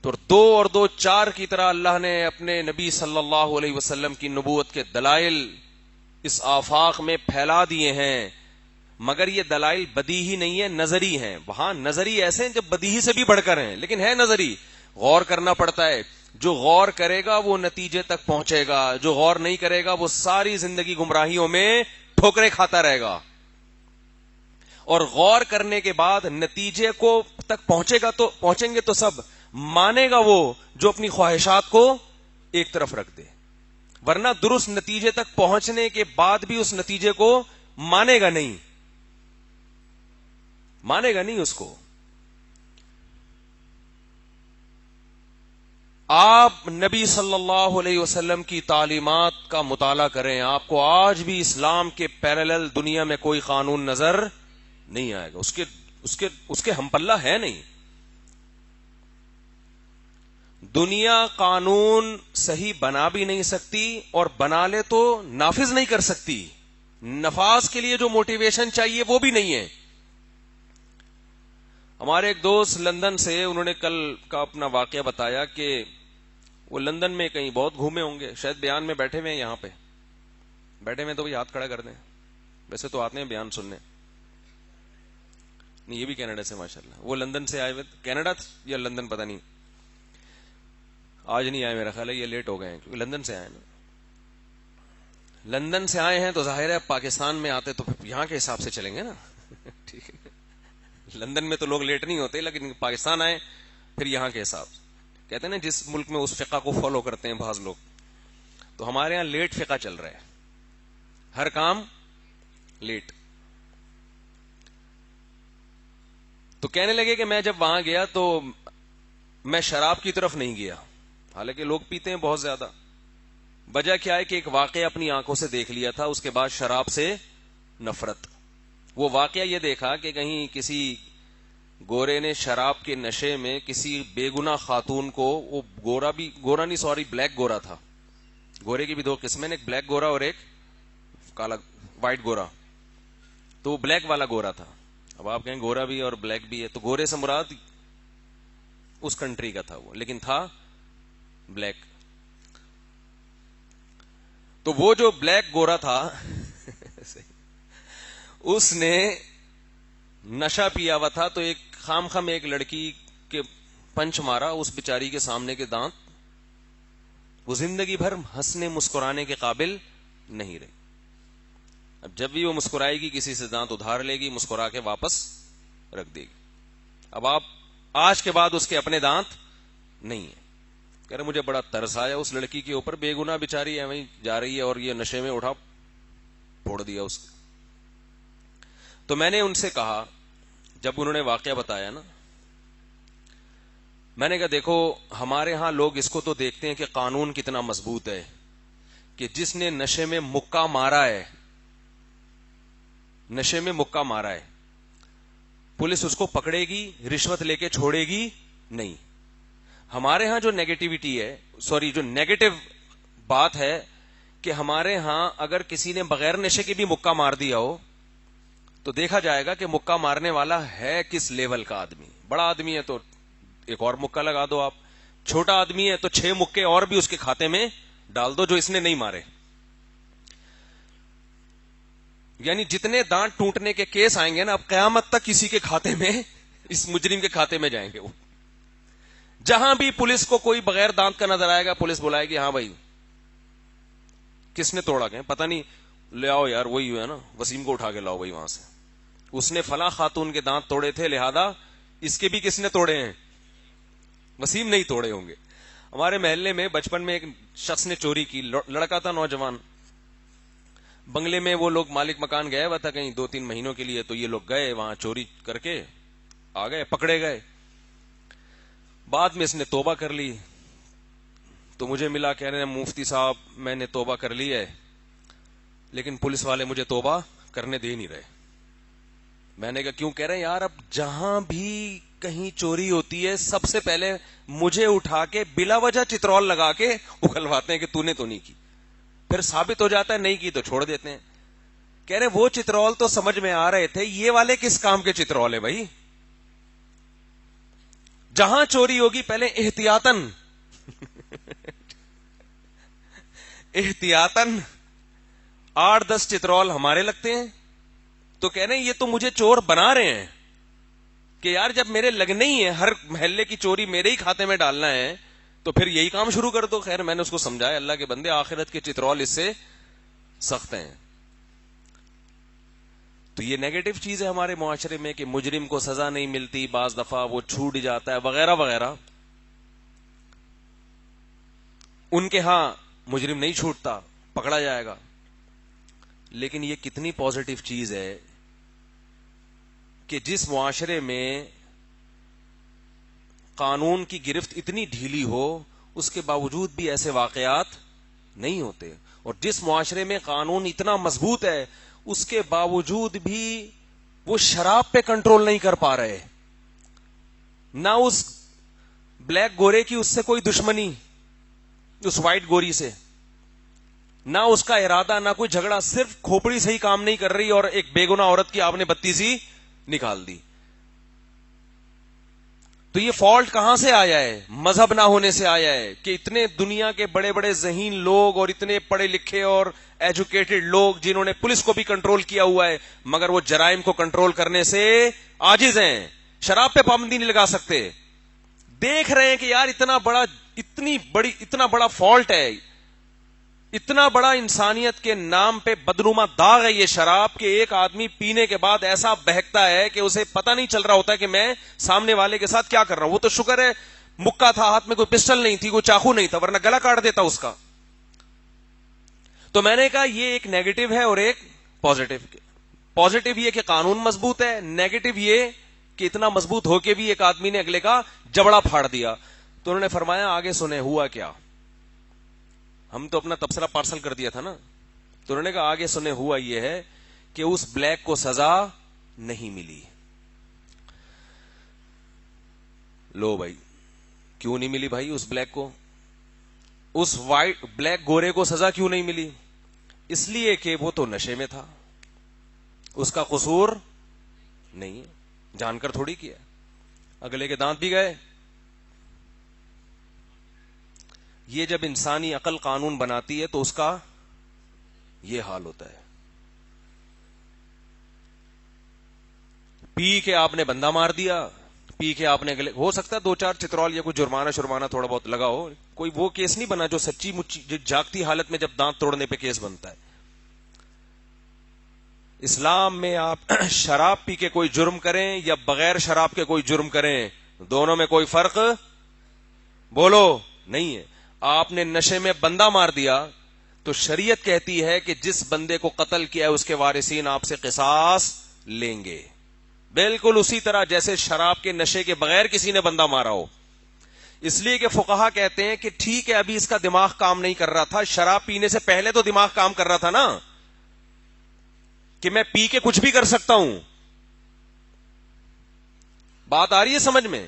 تو 2 اور 2 4 کی طرح اللہ نے اپنے نبی صلی اللہ علیہ وسلم کی نبوت کے دلائل اس آفاق میں پھیلا دیے ہیں. مگر یہ دلائل بدیہی نہیں ہے، نظری ہیں. وہاں نظری ایسے ہیں جب بدیہی سے بھی بڑھ کر ہیں، لیکن ہے نظری. غور کرنا پڑتا ہے. جو غور کرے گا وہ نتیجے تک پہنچے گا، جو غور نہیں کرے گا وہ ساری زندگی گمراہیوں میں ٹھوکریں کھاتا رہے گا. اور غور کرنے کے بعد نتیجے کو تک پہنچیں گے تو سب مانے گا وہ جو اپنی خواہشات کو ایک طرف رکھ دے. ورنہ درست نتیجے تک پہنچنے کے بعد بھی اس نتیجے کو مانے گا نہیں اس کو. آپ نبی صلی اللہ علیہ وسلم کی تعلیمات کا مطالعہ کریں، آپ کو آج بھی اسلام کے پیرالل دنیا میں کوئی قانون نظر نہیں آئے گا. اس کے ہم پلہ ہے نہیں. دنیا قانون صحیح بنا بھی نہیں سکتی، اور بنا لے تو نافذ نہیں کر سکتی. نفاذ کے لیے جو موٹیویشن چاہیے وہ بھی نہیں ہے. ہمارے ایک دوست لندن سے، انہوں نے کل کا اپنا واقعہ بتایا کہ وہ لندن میں کہیں بہت گھومے ہوں گے، شاید بیان میں بیٹھے ہوئے ہیں. یہاں پہ بیٹھے ہوئے تو بھائی ہاتھ کھڑا کر دیں، ویسے تو آتے ہیں بیان سننے. نہیں، یہ بھی کینیڈا سے ماشاءاللہ. وہ لندن سے آئے ہوئے، کینیڈا یا لندن پتہ نہیں، آج نہیں آئے، میرا خیال ہے یہ لیٹ ہو گئے ہیں کیونکہ لندن سے آئے نا. لندن سے آئے ہیں تو ظاہر ہے پاکستان میں آتے تو پھر یہاں کے حساب سے چلیں گے نا. ٹھیک ہے، لندن میں تو لوگ لیٹ نہیں ہوتے، لیکن پاکستان آئے پھر یہاں کے حساب. کہتے ہیں نا جس ملک میں اس فقہ کو فالو کرتے ہیں بعض لوگ، تو ہمارے یہاں لیٹ فقہ چل رہا ہے، ہر کام لیٹ. تو کہنے لگے کہ میں جب وہاں گیا تو میں شراب کی طرف نہیں گیا، حالانکہ لوگ پیتے ہیں بہت زیادہ. وجہ کیا ہے کہ ایک واقعہ اپنی آنکھوں سے دیکھ لیا تھا، اس کے بعد شراب سے نفرت. وہ واقعہ یہ دیکھا کہ کہیں کسی گورے نے شراب کے نشے میں کسی بے گناہ خاتون کو، وہ گورا نہیں سوری بلیک گورا تھا. گورے کی بھی دو قسمیں، ایک بلیک گورا اور ایک کالا وائٹ گورا. تو وہ بلیک والا گورا تھا. اب آپ کہیں گورا بھی اور بلیک بھی ہے، تو گورے سے مراد اس کنٹری کا تھا وہ، لیکن تھا بلیک. تو وہ جو بلیک گورا تھا اس نے نشہ پیا ہوا تھا، تو ایک خام خام ایک لڑکی کے پنچ مارا، اس بیچاری کے سامنے کے دانت وہ زندگی بھر ہنسنے مسکرانے کے قابل نہیں رہی. اب جب بھی وہ مسکرائے گی کسی سے دانت ادھار لے گی، مسکرا کے واپس رکھ دے گی. اب آپ آج کے بعد اس کے اپنے دانت نہیں ہیں. کہہ رہے مجھے بڑا ترس آیا اس لڑکی کے اوپر، بے گناہ بیچاری ہے، وہیں جا رہی ہے اور یہ نشے میں اٹھا پھوڑ دیا اس کو. تو میں نے ان سے کہا جب انہوں نے واقعہ بتایا نا، میں نے کہا دیکھو ہمارے ہاں لوگ اس کو تو دیکھتے ہیں کہ قانون کتنا مضبوط ہے، کہ جس نے نشے میں مکہ مارا ہے، نشے میں مکہ مارا ہے، پولیس اس کو پکڑے گی، رشوت لے کے چھوڑے گی نہیں. ہمارے ہاں جو نیگیٹیوٹی ہے، جو نیگیٹو بات ہے کہ ہمارے ہاں اگر کسی نے بغیر نشے کے بھی مکہ مار دیا ہو تو دیکھا جائے گا کہ مکہ مارنے والا ہے کس لیول کا آدمی. بڑا آدمی ہے تو ایک اور مکہ لگا دو آپ، چھوٹا آدمی ہے تو 6 مکے اور بھی اس کے کھاتے میں ڈال دو جو اس نے نہیں مارے. یعنی جتنے دانت ٹوٹنے کے کیس آئیں گے نا، اب قیامت تک کسی کے کھاتے میں، اس مجرم کے کھاتے میں جائیں گے. وہ جہاں بھی پولیس کو کوئی بغیر دانت کا نظر آئے گا، پولیس بلائے گی، ہاں بھائی کس نے توڑا گیا پتہ نہیں، لے آؤ یار وہی ہے نا، وسیم کو اٹھا کے لاؤ بھائی وہاں سے، اس نے فلاں خاتون کے دانت توڑے تھے، لہذا اس کے بھی کس نے توڑے ہیں؟ وسیم نہیں توڑے ہوں گے. ہمارے محلے میں بچپن میں ایک شخص نے چوری کی، لڑکا تھا نوجوان، بنگلے میں وہ لوگ مالک مکان گئے ہوا تھا کہیں 2-3 مہینوں کے لیے، تو یہ لوگ گئے وہاں چوری کر کے آ گئے، پکڑے گئے. بعد میں اس نے توبہ کر لی، تو مجھے ملا، کہہ رہے ہیں مفتی صاحب میں نے توبہ کر لی ہے لیکن پولیس والے مجھے توبہ کرنے دے نہیں رہے. میں نے کہا کیوں؟ کہہ رہے ہیں یار اب جہاں بھی کہیں چوری ہوتی ہے سب سے پہلے مجھے اٹھا کے بلا وجہ چترول لگا کے اگلواتے ہیں کہ تو نے تو نہیں کی، پھر ثابت ہو جاتا ہے نہیں کی تو چھوڑ دیتے ہیں. کہہ رہے وہ چترول تو سمجھ میں آ رہے تھے، یہ والے کس کام کے چترول ہے بھائی؟ جہاں چوری ہوگی پہلے احتیاطاً احتیاطاً 8-10 چترول ہمارے لگتے ہیں. تو کہہ رہے ہیں یہ تو مجھے چور بنا رہے ہیں کہ یار جب میرے لگنے ہی ہے، ہر محلے کی چوری میرے ہی کھاتے میں ڈالنا ہے تو پھر یہی کام شروع کر دو. خیر میں نے اس کو سمجھایا اللہ کے بندے آخرت کے چترول اس سے سخت ہیں. تو یہ نیگیٹو چیز ہے ہمارے معاشرے میں کہ مجرم کو سزا نہیں ملتی، بعض دفعہ وہ چھوٹ جاتا ہے وغیرہ وغیرہ. ان کے ہاں مجرم نہیں چھوٹتا، پکڑا جائے گا. لیکن یہ کتنی پازیٹو چیز ہے کہ جس معاشرے میں قانون کی گرفت اتنی ڈھیلی ہو، اس کے باوجود بھی ایسے واقعات نہیں ہوتے. اور جس معاشرے میں قانون اتنا مضبوط ہے اس کے باوجود بھی وہ شراب پہ کنٹرول نہیں کر پا رہے. نہ اس بلیک گورے کی اس سے کوئی دشمنی, اس وائٹ گوری سے, نہ اس کا ارادہ, نہ کوئی جھگڑا, صرف کھوپڑی صحیح کام نہیں کر رہی اور ایک بے گناہ عورت کی آپ نے بتی سی نکال دی. تو یہ فالٹ کہاں سے آیا ہے؟ مذہب نہ ہونے سے آیا ہے کہ اتنے دنیا کے بڑے بڑے ذہین لوگ اور اتنے پڑھے لکھے اور ایجوکیٹڈ لوگ جنہوں نے پولیس کو بھی کنٹرول کیا ہوا ہے, مگر وہ جرائم کو کنٹرول کرنے سے عاجز ہیں. شراب پہ پابندی نہیں لگا سکتے. دیکھ رہے ہیں کہ یار اتنا بڑا فالٹ ہے, اتنا بڑا انسانیت کے نام پہ بدنما داغ ہے یہ شراب, کہ ایک آدمی پینے کے بعد ایسا بہکتا ہے کہ اسے پتہ نہیں چل رہا ہوتا کہ میں سامنے والے کے ساتھ کیا کر رہا ہوں. وہ تو شکر ہے مکہ تھا, ہاتھ میں کوئی پسٹل نہیں تھی, کوئی چاقو نہیں تھا, ورنہ گلا کاٹ دیتا اس کا. تو میں نے کہا یہ ایک نیگیٹو ہے اور ایک پازیٹو. پازیٹو یہ کہ قانون مضبوط ہے, نیگیٹو یہ کہ اتنا مضبوط ہو کے بھی ایک آدمی نے اگلے کا جبڑا پھاڑ دیا. تو انہوں نے فرمایا آگے سنیں ہوا کیا. ہم تو اپنا تبصرہ پارسل کر دیا تھا نا. تو انہوں نے کہا آگے سنیں ہوا یہ ہے کہ اس بلیک کو سزا نہیں ملی. لو بھائی, کیوں نہیں ملی بھائی اس بلیک کو؟ اس وائٹ بلیک گورے کو سزا کیوں نہیں ملی؟ اس لیے کہ وہ تو نشے میں تھا, اس کا قصور نہیں ہے, جان کر تھوڑی کیا. اگلے کے دانت بھی گئے. یہ جب انسانی عقل قانون بناتی ہے تو اس کا یہ حال ہوتا ہے. پی کے آپ نے بندہ مار دیا, پی کے آپ نے ہو سکتا ہے 2-4 چترول یا کوئی جرمانہ تھوڑا بہت لگا ہو, کوئی وہ کیس نہیں بنا جو سچی مچی جاگتی حالت میں جب دانت توڑنے پہ کیس بنتا ہے. اسلام میں آپ شراب پی کے کوئی جرم کریں یا بغیر شراب کے کوئی جرم کریں, دونوں میں کوئی فرق بولو نہیں ہے. آپ نے نشے میں بندہ مار دیا تو شریعت کہتی ہے کہ جس بندے کو قتل کیا ہے اس کے وارثین آپ سے قصاص لیں گے, بالکل اسی طرح جیسے شراب کے نشے کے بغیر کسی نے بندہ مارا ہو. اس لیے کہ فقہا کہتے ہیں کہ ٹھیک ہے ابھی اس کا دماغ کام نہیں کر رہا تھا, شراب پینے سے پہلے تو دماغ کام کر رہا تھا نا, کہ میں پی کے کچھ بھی کر سکتا ہوں. بات آ رہی ہے سمجھ میں؟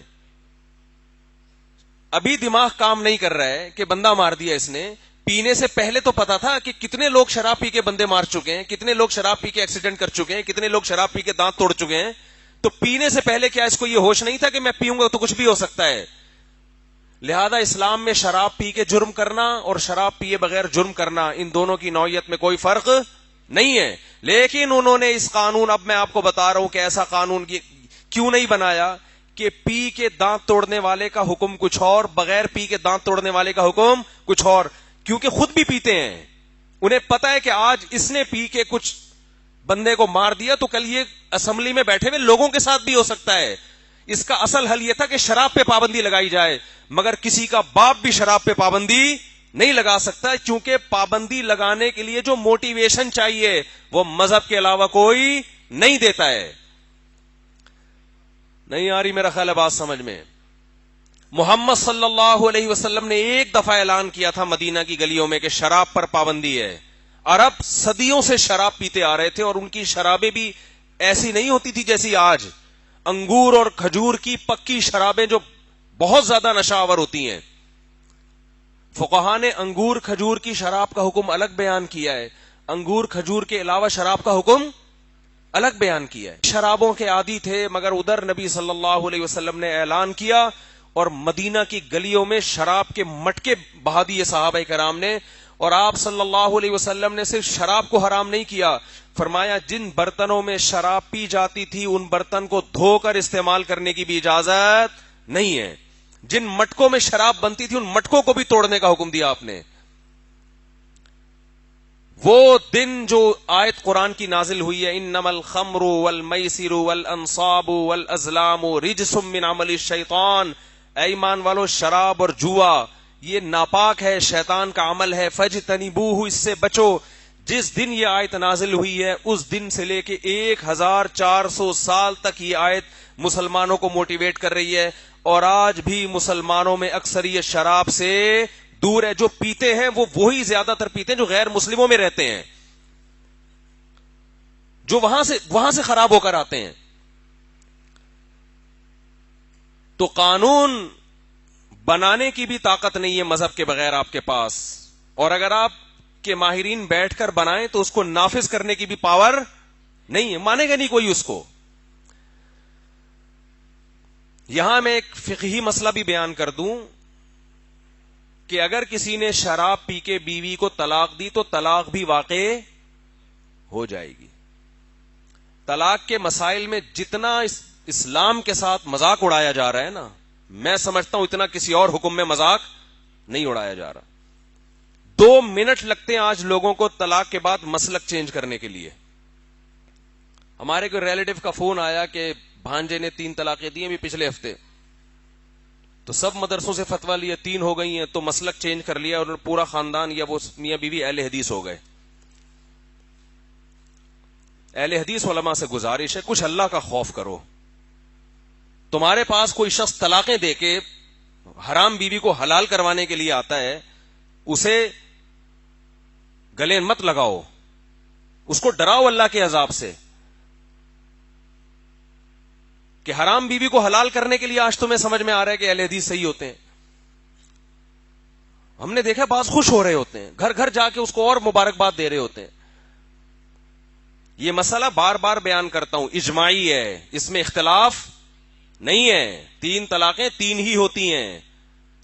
ابھی دماغ کام نہیں کر رہا ہے کہ بندہ مار دیا اس نے. پینے سے پہلے تو پتا تھا کہ کتنے لوگ شراب پی کے بندے مار چکے ہیں, کتنے لوگ شراب پی کے ایکسیڈنٹ کر چکے ہیں, کتنے لوگ شراب پی کے دانت توڑ چکے ہیں. تو پینے سے پہلے کیا اس کو یہ ہوش نہیں تھا کہ میں پیوں گا تو کچھ بھی ہو سکتا ہے؟ لہذا اسلام میں شراب پی کے جرم کرنا اور شراب پیے بغیر جرم کرنا, ان دونوں کی نوعیت میں کوئی فرق نہیں ہے. لیکن انہوں نے اس قانون, اب میں آپ کو بتا رہا ہوں کہ ایسا قانون کیوں نہیں بنایا کہ پی کے دانت توڑنے والے کا حکم کچھ اور, بغیر پی کے دانت توڑنے والے کا حکم کچھ اور. کیونکہ خود بھی پیتے ہیں, انہیں پتا ہے کہ آج اس نے پی کے کچھ بندے کو مار دیا تو کل یہ اسمبلی میں بیٹھے ہوئے لوگوں کے ساتھ بھی ہو سکتا ہے. اس کا اصل حل یہ تھا کہ شراب پہ پابندی لگائی جائے, مگر کسی کا باپ بھی شراب پہ پابندی نہیں لگا سکتا, چونکہ پابندی لگانے کے لیے جو موٹیویشن چاہیے وہ مذہب کے علاوہ کوئی نہیں دیتا ہے. نہیں آ رہی میرا خیال ہے بات سمجھ میں؟ محمد صلی اللہ علیہ وسلم نے ایک دفعہ اعلان کیا تھا مدینہ کی گلیوں میں کہ شراب پر پابندی ہے. عرب صدیوں سے شراب پیتے آ رہے تھے اور ان کی شرابیں بھی ایسی نہیں ہوتی تھی جیسی آج. انگور اور کھجور کی پکی شرابیں جو بہت زیادہ نشہ آور ہوتی ہیں. فقہا نے انگور کھجور کی شراب کا حکم الگ بیان کیا ہے, انگور کھجور کے علاوہ شراب کا حکم الگ بیان کیا ہے. شرابوں کے عادی تھے, مگر ادھر نبی صلی اللہ علیہ وسلم نے اعلان کیا اور مدینہ کی گلیوں میں شراب کے مٹکے بہا دیے صحابہ کرام نے. اور آپ صلی اللہ علیہ وسلم نے صرف شراب کو حرام نہیں کیا, فرمایا جن برتنوں میں شراب پی جاتی تھی ان برتن کو دھو کر استعمال کرنے کی بھی اجازت نہیں ہے. جن مٹکوں میں شراب بنتی تھی ان مٹکوں کو بھی توڑنے کا حکم دیا آپ نے. وہ دن جو آیت قرآن کی نازل ہوئی ہے, انما الخمر والمیسر والانصاب والازلام رجس من عمل الشیطان, اے ایمان والو شراب اور جوا یہ ناپاک ہے, شیطان کا عمل ہے, فاجتنبوہ اس سے بچو. جس دن یہ آیت نازل ہوئی ہے اس دن سے لے کے 1400 سال تک یہ آیت مسلمانوں کو موٹیویٹ کر رہی ہے. اور آج بھی مسلمانوں میں اکثریت شراب سے دور ہے. جو پیتے ہیں وہ وہی زیادہ تر پیتے ہیں جو غیر مسلموں میں رہتے ہیں, جو وہاں سے خراب ہو کر آتے ہیں. تو قانون بنانے کی بھی طاقت نہیں ہے مذہب کے بغیر آپ کے پاس, اور اگر آپ کے ماہرین بیٹھ کر بنائیں تو اس کو نافذ کرنے کی بھی پاور نہیں ہے, مانے گا نہیں کوئی اس کو. یہاں میں ایک فقہی مسئلہ بھی بیان کر دوں کہ اگر کسی نے شراب پی کے بیوی کو طلاق دی تو طلاق بھی واقع ہو جائے گی. طلاق کے مسائل میں جتنا اسلام کے ساتھ مذاق اڑایا جا رہا ہے نا, میں سمجھتا ہوں اتنا کسی اور حکم میں مذاق نہیں اڑایا جا رہا. 2 منٹ لگتے ہیں آج لوگوں کو طلاق کے بعد مسلک چینج کرنے کے لیے. ہمارے کوئی ریلیٹو کا فون آیا کہ بھانجے نے 3 طلاقیں دی ہیں بھی پچھلے ہفتے, تو سب مدرسوں سے فتویٰ لیا 3 ہو گئی ہیں, تو مسلک چینج کر لیا اور پورا خاندان یا وہ میاں بیوی اہل حدیث ہو گئے. اہل حدیث علماء سے گزارش ہے کچھ اللہ کا خوف کرو. تمہارے پاس کوئی شخص طلاقیں دے کے حرام بیوی کو حلال کروانے کے لیے آتا ہے, اسے گلے مت لگاؤ, اس کو ڈراؤ اللہ کے عذاب سے کہ حرام بیوی کو حلال کرنے کے لیے آج تمہیں سمجھ میں آ رہا ہے کہ اہل حدیث صحیح ہوتے ہیں. ہم نے دیکھا بعض خوش ہو رہے ہوتے ہیں, گھر گھر جا کے اس کو اور مبارکباد دے رہے ہوتے ہیں. یہ مسئلہ بار بار بیان کرتا ہوں, اجماعی ہے, اس میں اختلاف نہیں ہے. 3 طلاقیں 3 ہی ہوتی ہیں.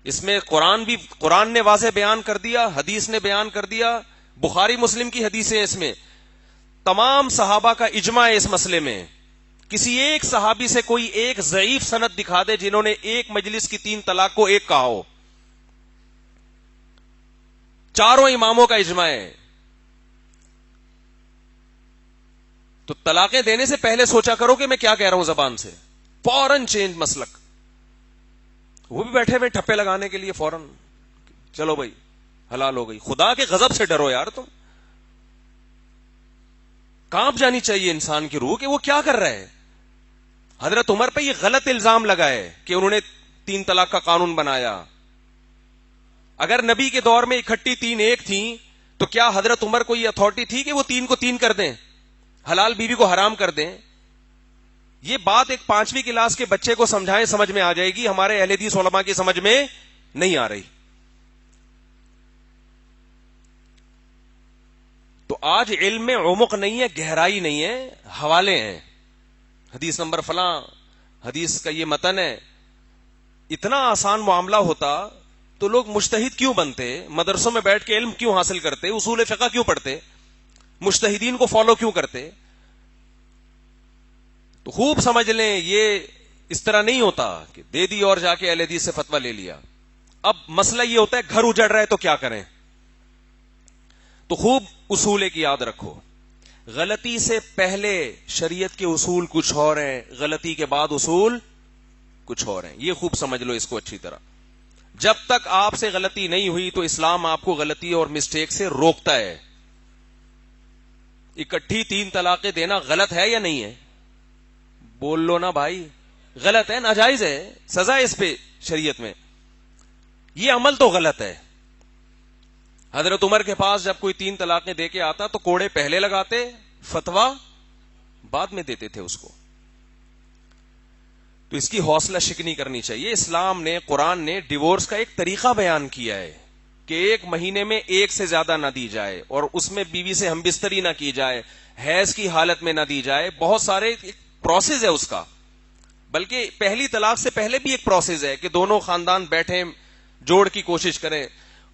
اس میں قرآن نے واضح بیان کر دیا, حدیث نے بیان کر دیا, بخاری مسلم کی حدیثیں اس میں. تمام صحابہ کا اجماع ہے اس مسئلے میں. کسی ایک صحابی سے کوئی ایک ضعیف سند دکھا دے جنہوں نے ایک مجلس کی 3 طلاق کو ایک کہا ہو. چاروں اماموں کا اجماع ہے. تو طلاقیں دینے سے پہلے سوچا کرو کہ میں کیا کہہ رہا ہوں زبان سے, فوراً چینج مسلک. وہ بھی بیٹھے ہوئے ٹھپے لگانے کے لیے فوراً چلو بھائی حلال ہو گئی. خدا کے غضب سے ڈرو یار, تم کانپ جانی چاہیے انسان کی روح کہ وہ کیا کر رہا ہے. حضرت عمر پہ یہ غلط الزام لگا ہے کہ انہوں نے 3 طلاق کا قانون بنایا. اگر نبی کے دور میں اکٹھی 3 ایک تھیں تو کیا حضرت عمر کو یہ اتھارٹی تھی کہ وہ 3 کو 3 کر دیں, حلال بیوی کو حرام کر دیں؟ یہ بات ایک 5ویں کلاس کے بچے کو سمجھائیں سمجھ میں آ جائے گی, ہمارے اہل حدیث علماء کی سمجھ میں نہیں آ رہی. تو آج علم میں عمق نہیں ہے, گہرائی نہیں ہے, حوالے ہیں. حدیث نمبر فلاں, حدیث کا یہ متن ہے. اتنا آسان معاملہ ہوتا تو لوگ مجتہد کیوں بنتے, مدرسوں میں بیٹھ کے علم کیوں حاصل کرتے, اصول فقہ کیوں پڑھتے, مجتہدین کو فالو کیوں کرتے. تو خوب سمجھ لیں یہ اس طرح نہیں ہوتا کہ دے دی اور جا کے اہل حدیث سے فتویٰ لے لیا. اب مسئلہ یہ ہوتا ہے گھر اجڑ رہا ہے تو کیا کریں. تو خوب اصول ایک یاد رکھو, غلطی سے پہلے شریعت کے اصول کچھ اور ہیں, غلطی کے بعد اصول کچھ اور ہیں. یہ خوب سمجھ لو اس کو اچھی طرح. جب تک آپ سے غلطی نہیں ہوئی تو اسلام آپ کو غلطی اور مسٹیک سے روکتا ہے. اکٹھی 3 طلاقیں دینا غلط ہے یا نہیں ہے؟ بول لو نا بھائی, غلط ہے, ناجائز ہے, سزا ہے اس پہ شریعت میں. یہ عمل تو غلط ہے. حضرت عمر کے پاس جب کوئی 3 طلاقیں دے کے آتا تو کوڑے پہلے لگاتے, فتویٰ بعد میں دیتے تھے اس کو. تو اس کی حوصلہ شکنی کرنی چاہیے. اسلام نے, قرآن نے ڈیورس کا ایک طریقہ بیان کیا ہے کہ 1 مہینے میں 1 سے زیادہ نہ دی جائے, اور اس میں بیوی سے ہم بستری نہ کی جائے, حیض کی حالت میں نہ دی جائے. بہت سارے پروسیس ہے اس کا, بلکہ پہلی طلاق سے پہلے بھی ایک پروسیس ہے کہ دونوں خاندان بیٹھیں, جوڑ کی کوشش کریں.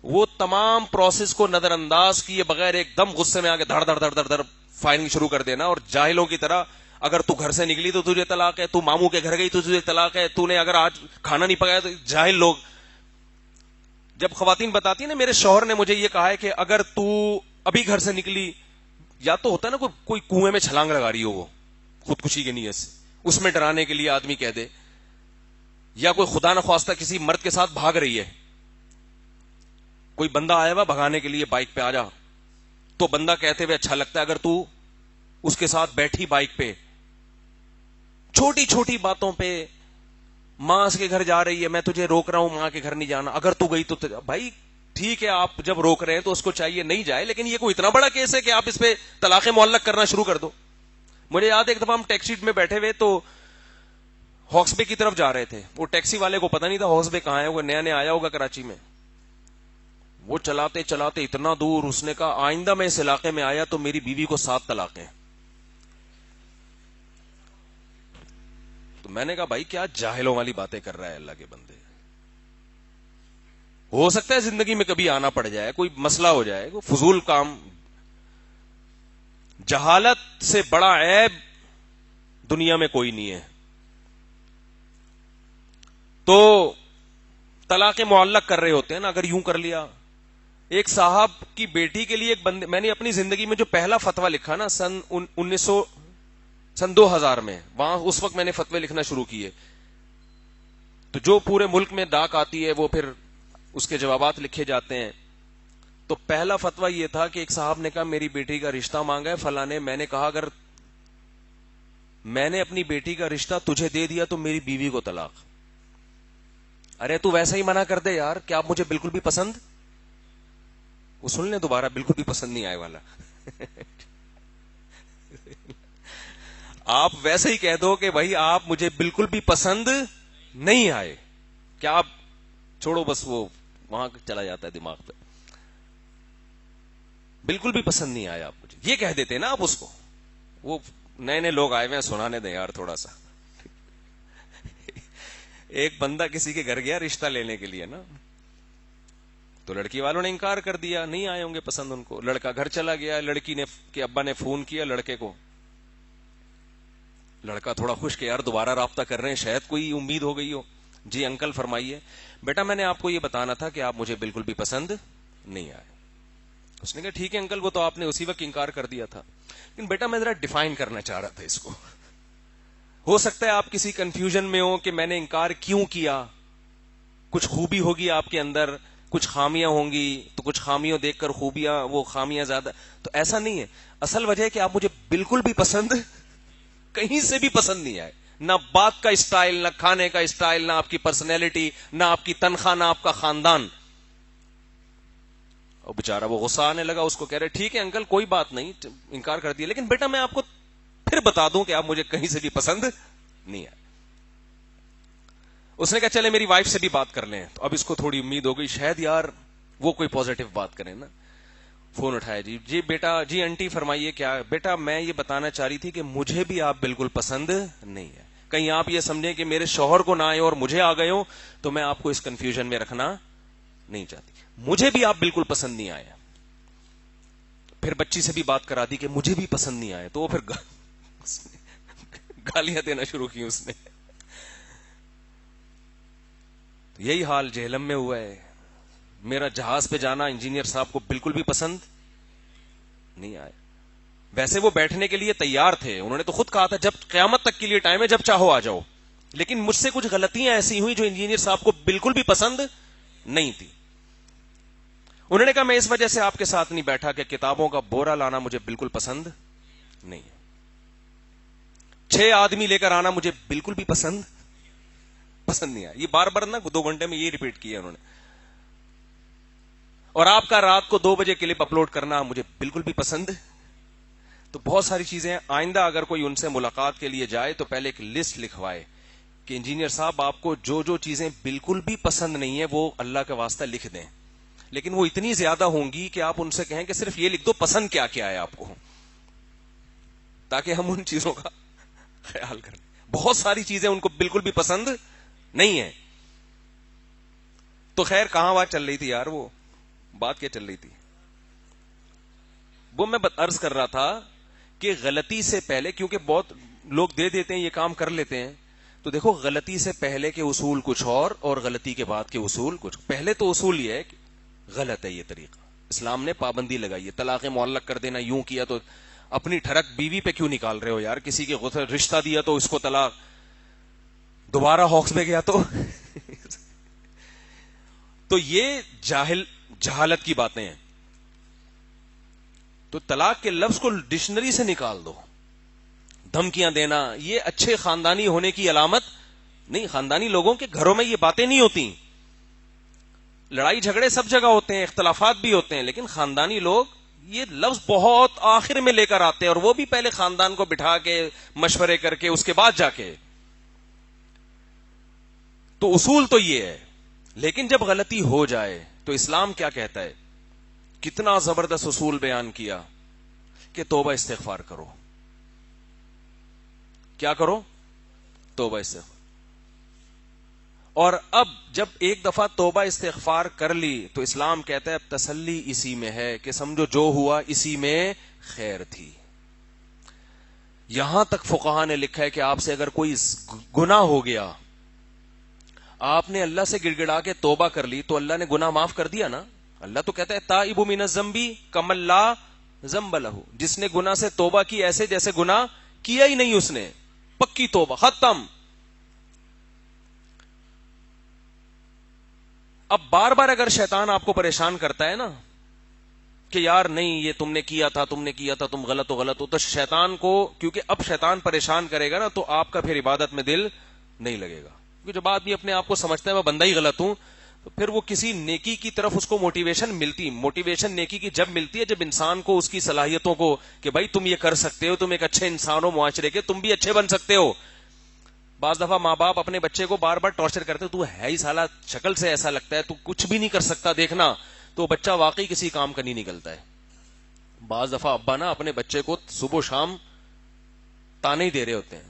وہ تمام پروسیس کو نظر انداز کیے بغیر ایک دم غصے میں آ کے دھڑ دھڑ دھڑ دھڑ دھڑ فائرنگ شروع کر دینا, اور جاہلوں کی طرح اگر تو گھر سے نکلی تو تجھے طلاق ہے, تو ماموں کے گھر گئی تو تجھے طلاق ہے, تو نے اگر آج کھانا نہیں پکایا تو. جاہل لوگ. جب خواتین بتاتی ہیں نا میرے شوہر نے مجھے یہ کہا ہے کہ اگر تو ابھی گھر سے نکلی, یا تو ہوتا ہے نا کوئی کنویں میں چھلانگ لگا رہی ہو وہ خودکشی کی نیت سے, اس میں ڈرانے کے لیے آدمی کہہ دے, یا کوئی خدا نخواستہ کسی مرد کے ساتھ بھاگ رہی ہے, کوئی بندہ آیا ہوا بھگانے کے لیے بائک پہ آ جا, تو بندہ کہتے ہوئے اچھا لگتا ہے اگر تو اس کے ساتھ بیٹھی بائک پہ, چھوٹی چھوٹی باتوں پہ ماں کے گھر جا رہی ہے, میں تجھے روک رہا ہوں ماں کے گھر نہیں جانا, اگر تو گئی تو بھائی ٹھیک ہے, آپ جب روک رہے ہیں تو اس کو چاہیے نہیں جائے, لیکن یہ کوئی اتنا بڑا کیس ہے کہ آپ اس پہ طلاق معلق کرنا شروع کر دو. مجھے یاد ہے ایک دفعہ ہم ٹیکسی میں بیٹھے ہوئے تو ہاکس بے کی طرف جا رہے تھے. وہ ٹیکسی والے کو پتا نہیں تھا ہاکس بے کہاں ہے, وہ نیا نیا آیا ہوگا کراچی میں. وہ چلاتے چلاتے اتنا دور, اس نے کہا آئندہ میں اس علاقے میں آیا تو میری بیوی کو 7 طلاقیں. تو میں نے کہا بھائی کیا جاہلوں والی باتیں کر رہا ہے اللہ کے بندے. ہو سکتا ہے زندگی میں کبھی آنا پڑ جائے, کوئی مسئلہ ہو جائے, کوئی فضول کام. جہالت سے بڑا عیب دنیا میں کوئی نہیں ہے. تو طلاق معلق کر رہے ہوتے ہیں نا, اگر یوں کر لیا. ایک صاحب کی بیٹی کے لیے ایک بندے, میں نے اپنی زندگی میں جو پہلا فتویٰ لکھا نا سن 2000 میں, وہاں اس وقت میں نے فتوے لکھنا شروع کیے, تو جو پورے ملک میں ڈاک آتی ہے وہ پھر اس کے جوابات لکھے جاتے ہیں. تو پہلا فتویٰ یہ تھا کہ ایک صاحب نے کہا میری بیٹی کا رشتہ مانگا ہے فلاں نے, میں نے کہا اگر میں نے اپنی بیٹی کا رشتہ تجھے دے دیا تو میری بیوی کو طلاق. ارے تو ویسا ہی منع کر دے یار, کہ آپ مجھے بالکل بھی پسند, وہ سن لیں دوبارہ, بالکل بھی پسند نہیں آئے والا. آپ ویسے ہی کہہ دو کہ بھائی آپ مجھے بالکل بھی پسند نہیں آئے, کیا آپ چھوڑو بس, وہ وہاں چلا جاتا ہے دماغ پہ. بالکل بھی پسند نہیں آیا آپ مجھے, یہ کہہ دیتے نا آپ اس کو. وہ نئے نئے لوگ آئے ہوئے ہیں, سنانے دیں یار تھوڑا سا. ایک بندہ کسی کے گھر گیا رشتہ لینے کے لیے نا, تو لڑکی والوں نے انکار کر دیا, نہیں آئے ہوں گے پسند ان کو. لڑکا گھر چلا گیا, لڑکی نے کے ابا نے فون کیا لڑکے کو. لڑکا تھوڑا خوش کہ یار دوبارہ رابطہ کر رہے ہیں, شاید کوئی امید ہو گئی ہو. جی انکل فرمائیے. بیٹا میں نے آپ کو یہ بتانا تھا کہ آپ مجھے بالکل بھی پسند نہیں آئے. اس نے کہا ٹھیک ہے انکل, وہ تو آپ نے اسی وقت انکار کر دیا تھا, لیکن بیٹا میں ذرا ڈیفائن کرنا چاہ رہا تھا اس کو. ہو سکتا ہے آپ کسی کنفیوژن میں ہو کہ میں نے انکار کیوں کیا. کچھ خوبی ہوگی آپ کے اندر, کچھ خامیاں ہوں گی, تو کچھ خامیاں دیکھ کر خوبیاں, وہ خامیاں زیادہ. تو ایسا نہیں ہے, اصل وجہ ہے کہ آپ مجھے بالکل بھی پسند, کہیں سے بھی پسند نہیں آئے. نہ بات کا اسٹائل, نہ کھانے کا اسٹائل, نہ آپ کی پرسنالٹی, نہ آپ کی تنخواہ, نہ آپ کا خاندان. اور بیچارہ وہ غصہ آنے لگا, اس کو کہہ رہے ٹھیک ہے انکل کوئی بات نہیں, انکار کر دیا, لیکن بیٹا میں آپ کو پھر بتا دوں کہ آپ مجھے کہیں سے بھی پسند نہیں آئے. اس نے کہا چلے میری وائف سے بھی بات کر لیں. تو اب اس کو تھوڑی امید ہو گئی شاید یار وہ کوئی پازیٹو بات کریں نا. فون اٹھایا, جی بیٹا, جی آنٹی فرمائیے کیا. بیٹا میں یہ بتانا چاہ رہی تھی کہ مجھے بھی آپ بالکل پسند نہیں ہے, کہیں آپ یہ سمجھیں کہ میرے شوہر کو نہ آئے اور مجھے آ گئے ہو, تو میں آپ کو اس کنفیوژن میں رکھنا نہیں چاہتی. مجھے بھی آپ بالکل پسند نہیں آئے. پھر بچی سے بھی بات کرا دی کہ مجھے بھی پسند نہیں آئے, تو وہ پھر گالیاں دینا شروع کی اس نے. یہی حال جہلم میں ہوا ہے. میرا جہاز پہ جانا انجینئر صاحب کو بالکل بھی پسند نہیں آیا. ویسے وہ بیٹھنے کے لیے تیار تھے, انہوں نے تو خود کہا تھا جب قیامت تک کے لیے ٹائم ہے, جب چاہو آ جاؤ, لیکن مجھ سے کچھ غلطیاں ایسی ہوئی جو انجینئر صاحب کو بالکل بھی پسند نہیں تھی. انہوں نے کہا میں اس وجہ سے آپ کے ساتھ نہیں بیٹھا کہ کتابوں کا بورا لانا مجھے بالکل پسند نہیں ہے, 6 آدمی لے کر آنا مجھے بالکل بھی پسند نہیں آیا. یہ بار بار نا 2 گھنٹے میں یہ ریپیٹ کیا انہوں نے. اور آپ کا رات کو 2 بجے کلپ اپلوڈ کرنا مجھے بالکل بھی پسند. تو بہت ساری چیزیں. آئندہ اگر کوئی ان سے ملاقات کے لیے جائے تو پہلے ایک لسٹ لکھوائے کہ انجینئر صاحب آپ کو جو چیزیں بالکل بھی پسند نہیں ہے وہ اللہ کے واسطہ لکھ دیں, لیکن وہ اتنی زیادہ ہوں گی کہ آپ ان سے کہیں کہ صرف یہ لکھ دو پسند کیا کیا ہے آپ کو, تاکہ ہم ان چیزوں کا خیال کریں. بہت ساری چیزیں ان کو بالکل بھی پسند نہیں ہے. تو خیر کہاں بات چل رہی تھی یار, وہ بات کیا چل رہی تھی, وہ میں عرض کر رہا تھا کہ غلطی سے پہلے, کیونکہ بہت لوگ دے دیتے ہیں یہ کام کر لیتے ہیں, تو دیکھو غلطی سے پہلے کے اصول کچھ اور غلطی کے بعد کے اصول کچھ. پہلے تو اصول یہ ہے کہ غلط ہے یہ طریقہ, اسلام نے پابندی لگائی ہے. طلاق معلق کر دینا, یوں کیا تو اپنی ٹھڑک بیوی پہ کیوں نکال رہے ہو یار, کسی کے رشتہ دیا تو اس کو طلاق, دوبارہ ہاکس میں گیا تو یہ جہالت کی باتیں ہیں. تو طلاق کے لفظ کو ڈکشنری سے نکال دو. دھمکیاں دینا یہ اچھے خاندانی ہونے کی علامت نہیں، خاندانی لوگوں کے گھروں میں یہ باتیں نہیں ہوتی. لڑائی جھگڑے سب جگہ ہوتے ہیں، اختلافات بھی ہوتے ہیں، لیکن خاندانی لوگ یہ لفظ بہت آخر میں لے کر آتے ہیں، اور وہ بھی پہلے خاندان کو بٹھا کے مشورے کر کے اس کے بعد جا کے. تو اصول تو یہ ہے. لیکن جب غلطی ہو جائے تو اسلام کیا کہتا ہے؟ کتنا زبردست اصول بیان کیا کہ توبہ استغفار کرو. کیا کرو؟ توبہ استغفار. اور اب جب ایک دفعہ توبہ استغفار کر لی تو اسلام کہتا ہے اب تسلی اسی میں ہے کہ سمجھو جو ہوا اسی میں خیر تھی. یہاں تک فقہاء نے لکھا ہے کہ آپ سے اگر کوئی گناہ ہو گیا، آپ نے اللہ سے گڑگڑا کے توبہ کر لی تو اللہ نے گناہ معاف کر دیا نا. اللہ تو کہتا ہے تائب من الذنب کمن لا ذنب لہ، جس نے گناہ سے توبہ کی ایسے جیسے گناہ کیا ہی نہیں اس نے. پکی توبہ، ختم. اب بار بار اگر شیطان آپ کو پریشان کرتا ہے نا کہ یار نہیں یہ تم نے کیا تھا تم غلط ہو، تو شیطان کو، کیونکہ اب شیطان پریشان کرے گا نا تو آپ کا پھر عبادت میں دل نہیں لگے گا. کیونکہ جب آدمی اپنے آپ کو سمجھتا ہے میں بندہ ہی غلط ہوں تو پھر وہ کسی نیکی کی طرف اس کو موٹیویشن نیکی کی جب ملتی ہے جب انسان کو اس کی صلاحیتوں کو کہ بھائی تم یہ کر سکتے ہو، تم ایک اچھے انسان ہو معاشرے کے، تم بھی اچھے بن سکتے ہو. بعض دفعہ ماں باپ اپنے بچے کو بار بار ٹارچر کرتے تو ہے ہی سالہ شکل سے ایسا لگتا ہے تو کچھ بھی نہیں کر سکتا، دیکھنا، تو بچہ واقعی کسی کام کا نہیں نکلتا ہے. بعض دفعہ ابا نا اپنے بچے کو صبح و شام تانے ہی دے رہے ہوتے ہیں،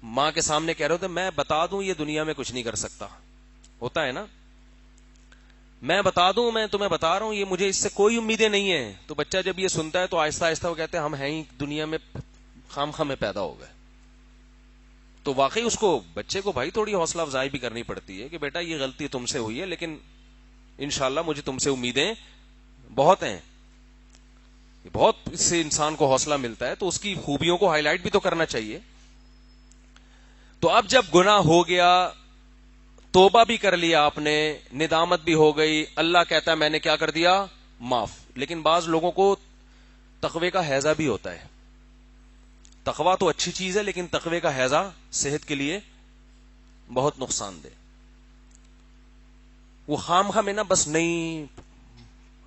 ماں کے سامنے کہہ رہے ہوتے ہیں میں بتا دوں یہ دنیا میں کچھ نہیں کر سکتا. ہوتا ہے نا، میں بتا دوں، میں تمہیں بتا رہا ہوں یہ مجھے اس سے کوئی امیدیں نہیں ہیں. تو بچہ جب یہ سنتا ہے تو آہستہ آہستہ وہ کہتے ہیں ہم ہیں ہی دنیا میں خام خام میں پیدا ہو گئے. تو واقعی اس کو، بچے کو بھائی تھوڑی حوصلہ افزائی بھی کرنی پڑتی ہے کہ بیٹا یہ غلطی تم سے ہوئی ہے لیکن انشاءاللہ مجھے تم سے امیدیں بہت ہیں. بہت اس سے انسان کو حوصلہ ملتا ہے، تو اس کی خوبیوں کو ہائی لائٹ بھی تو کرنا چاہیے. تو اب جب گناہ ہو گیا، توبہ بھی کر لیا آپ نے، ندامت بھی ہو گئی، اللہ کہتا ہے میں نے کیا کر دیا؟ معاف. لیکن بعض لوگوں کو تقوی کا ہیضہ بھی ہوتا ہے. تقوی تو اچھی چیز ہے لیکن تقوی کا ہیضہ صحت کے لیے بہت نقصان دہ. وہ خام خواہ میں نا بس نہیں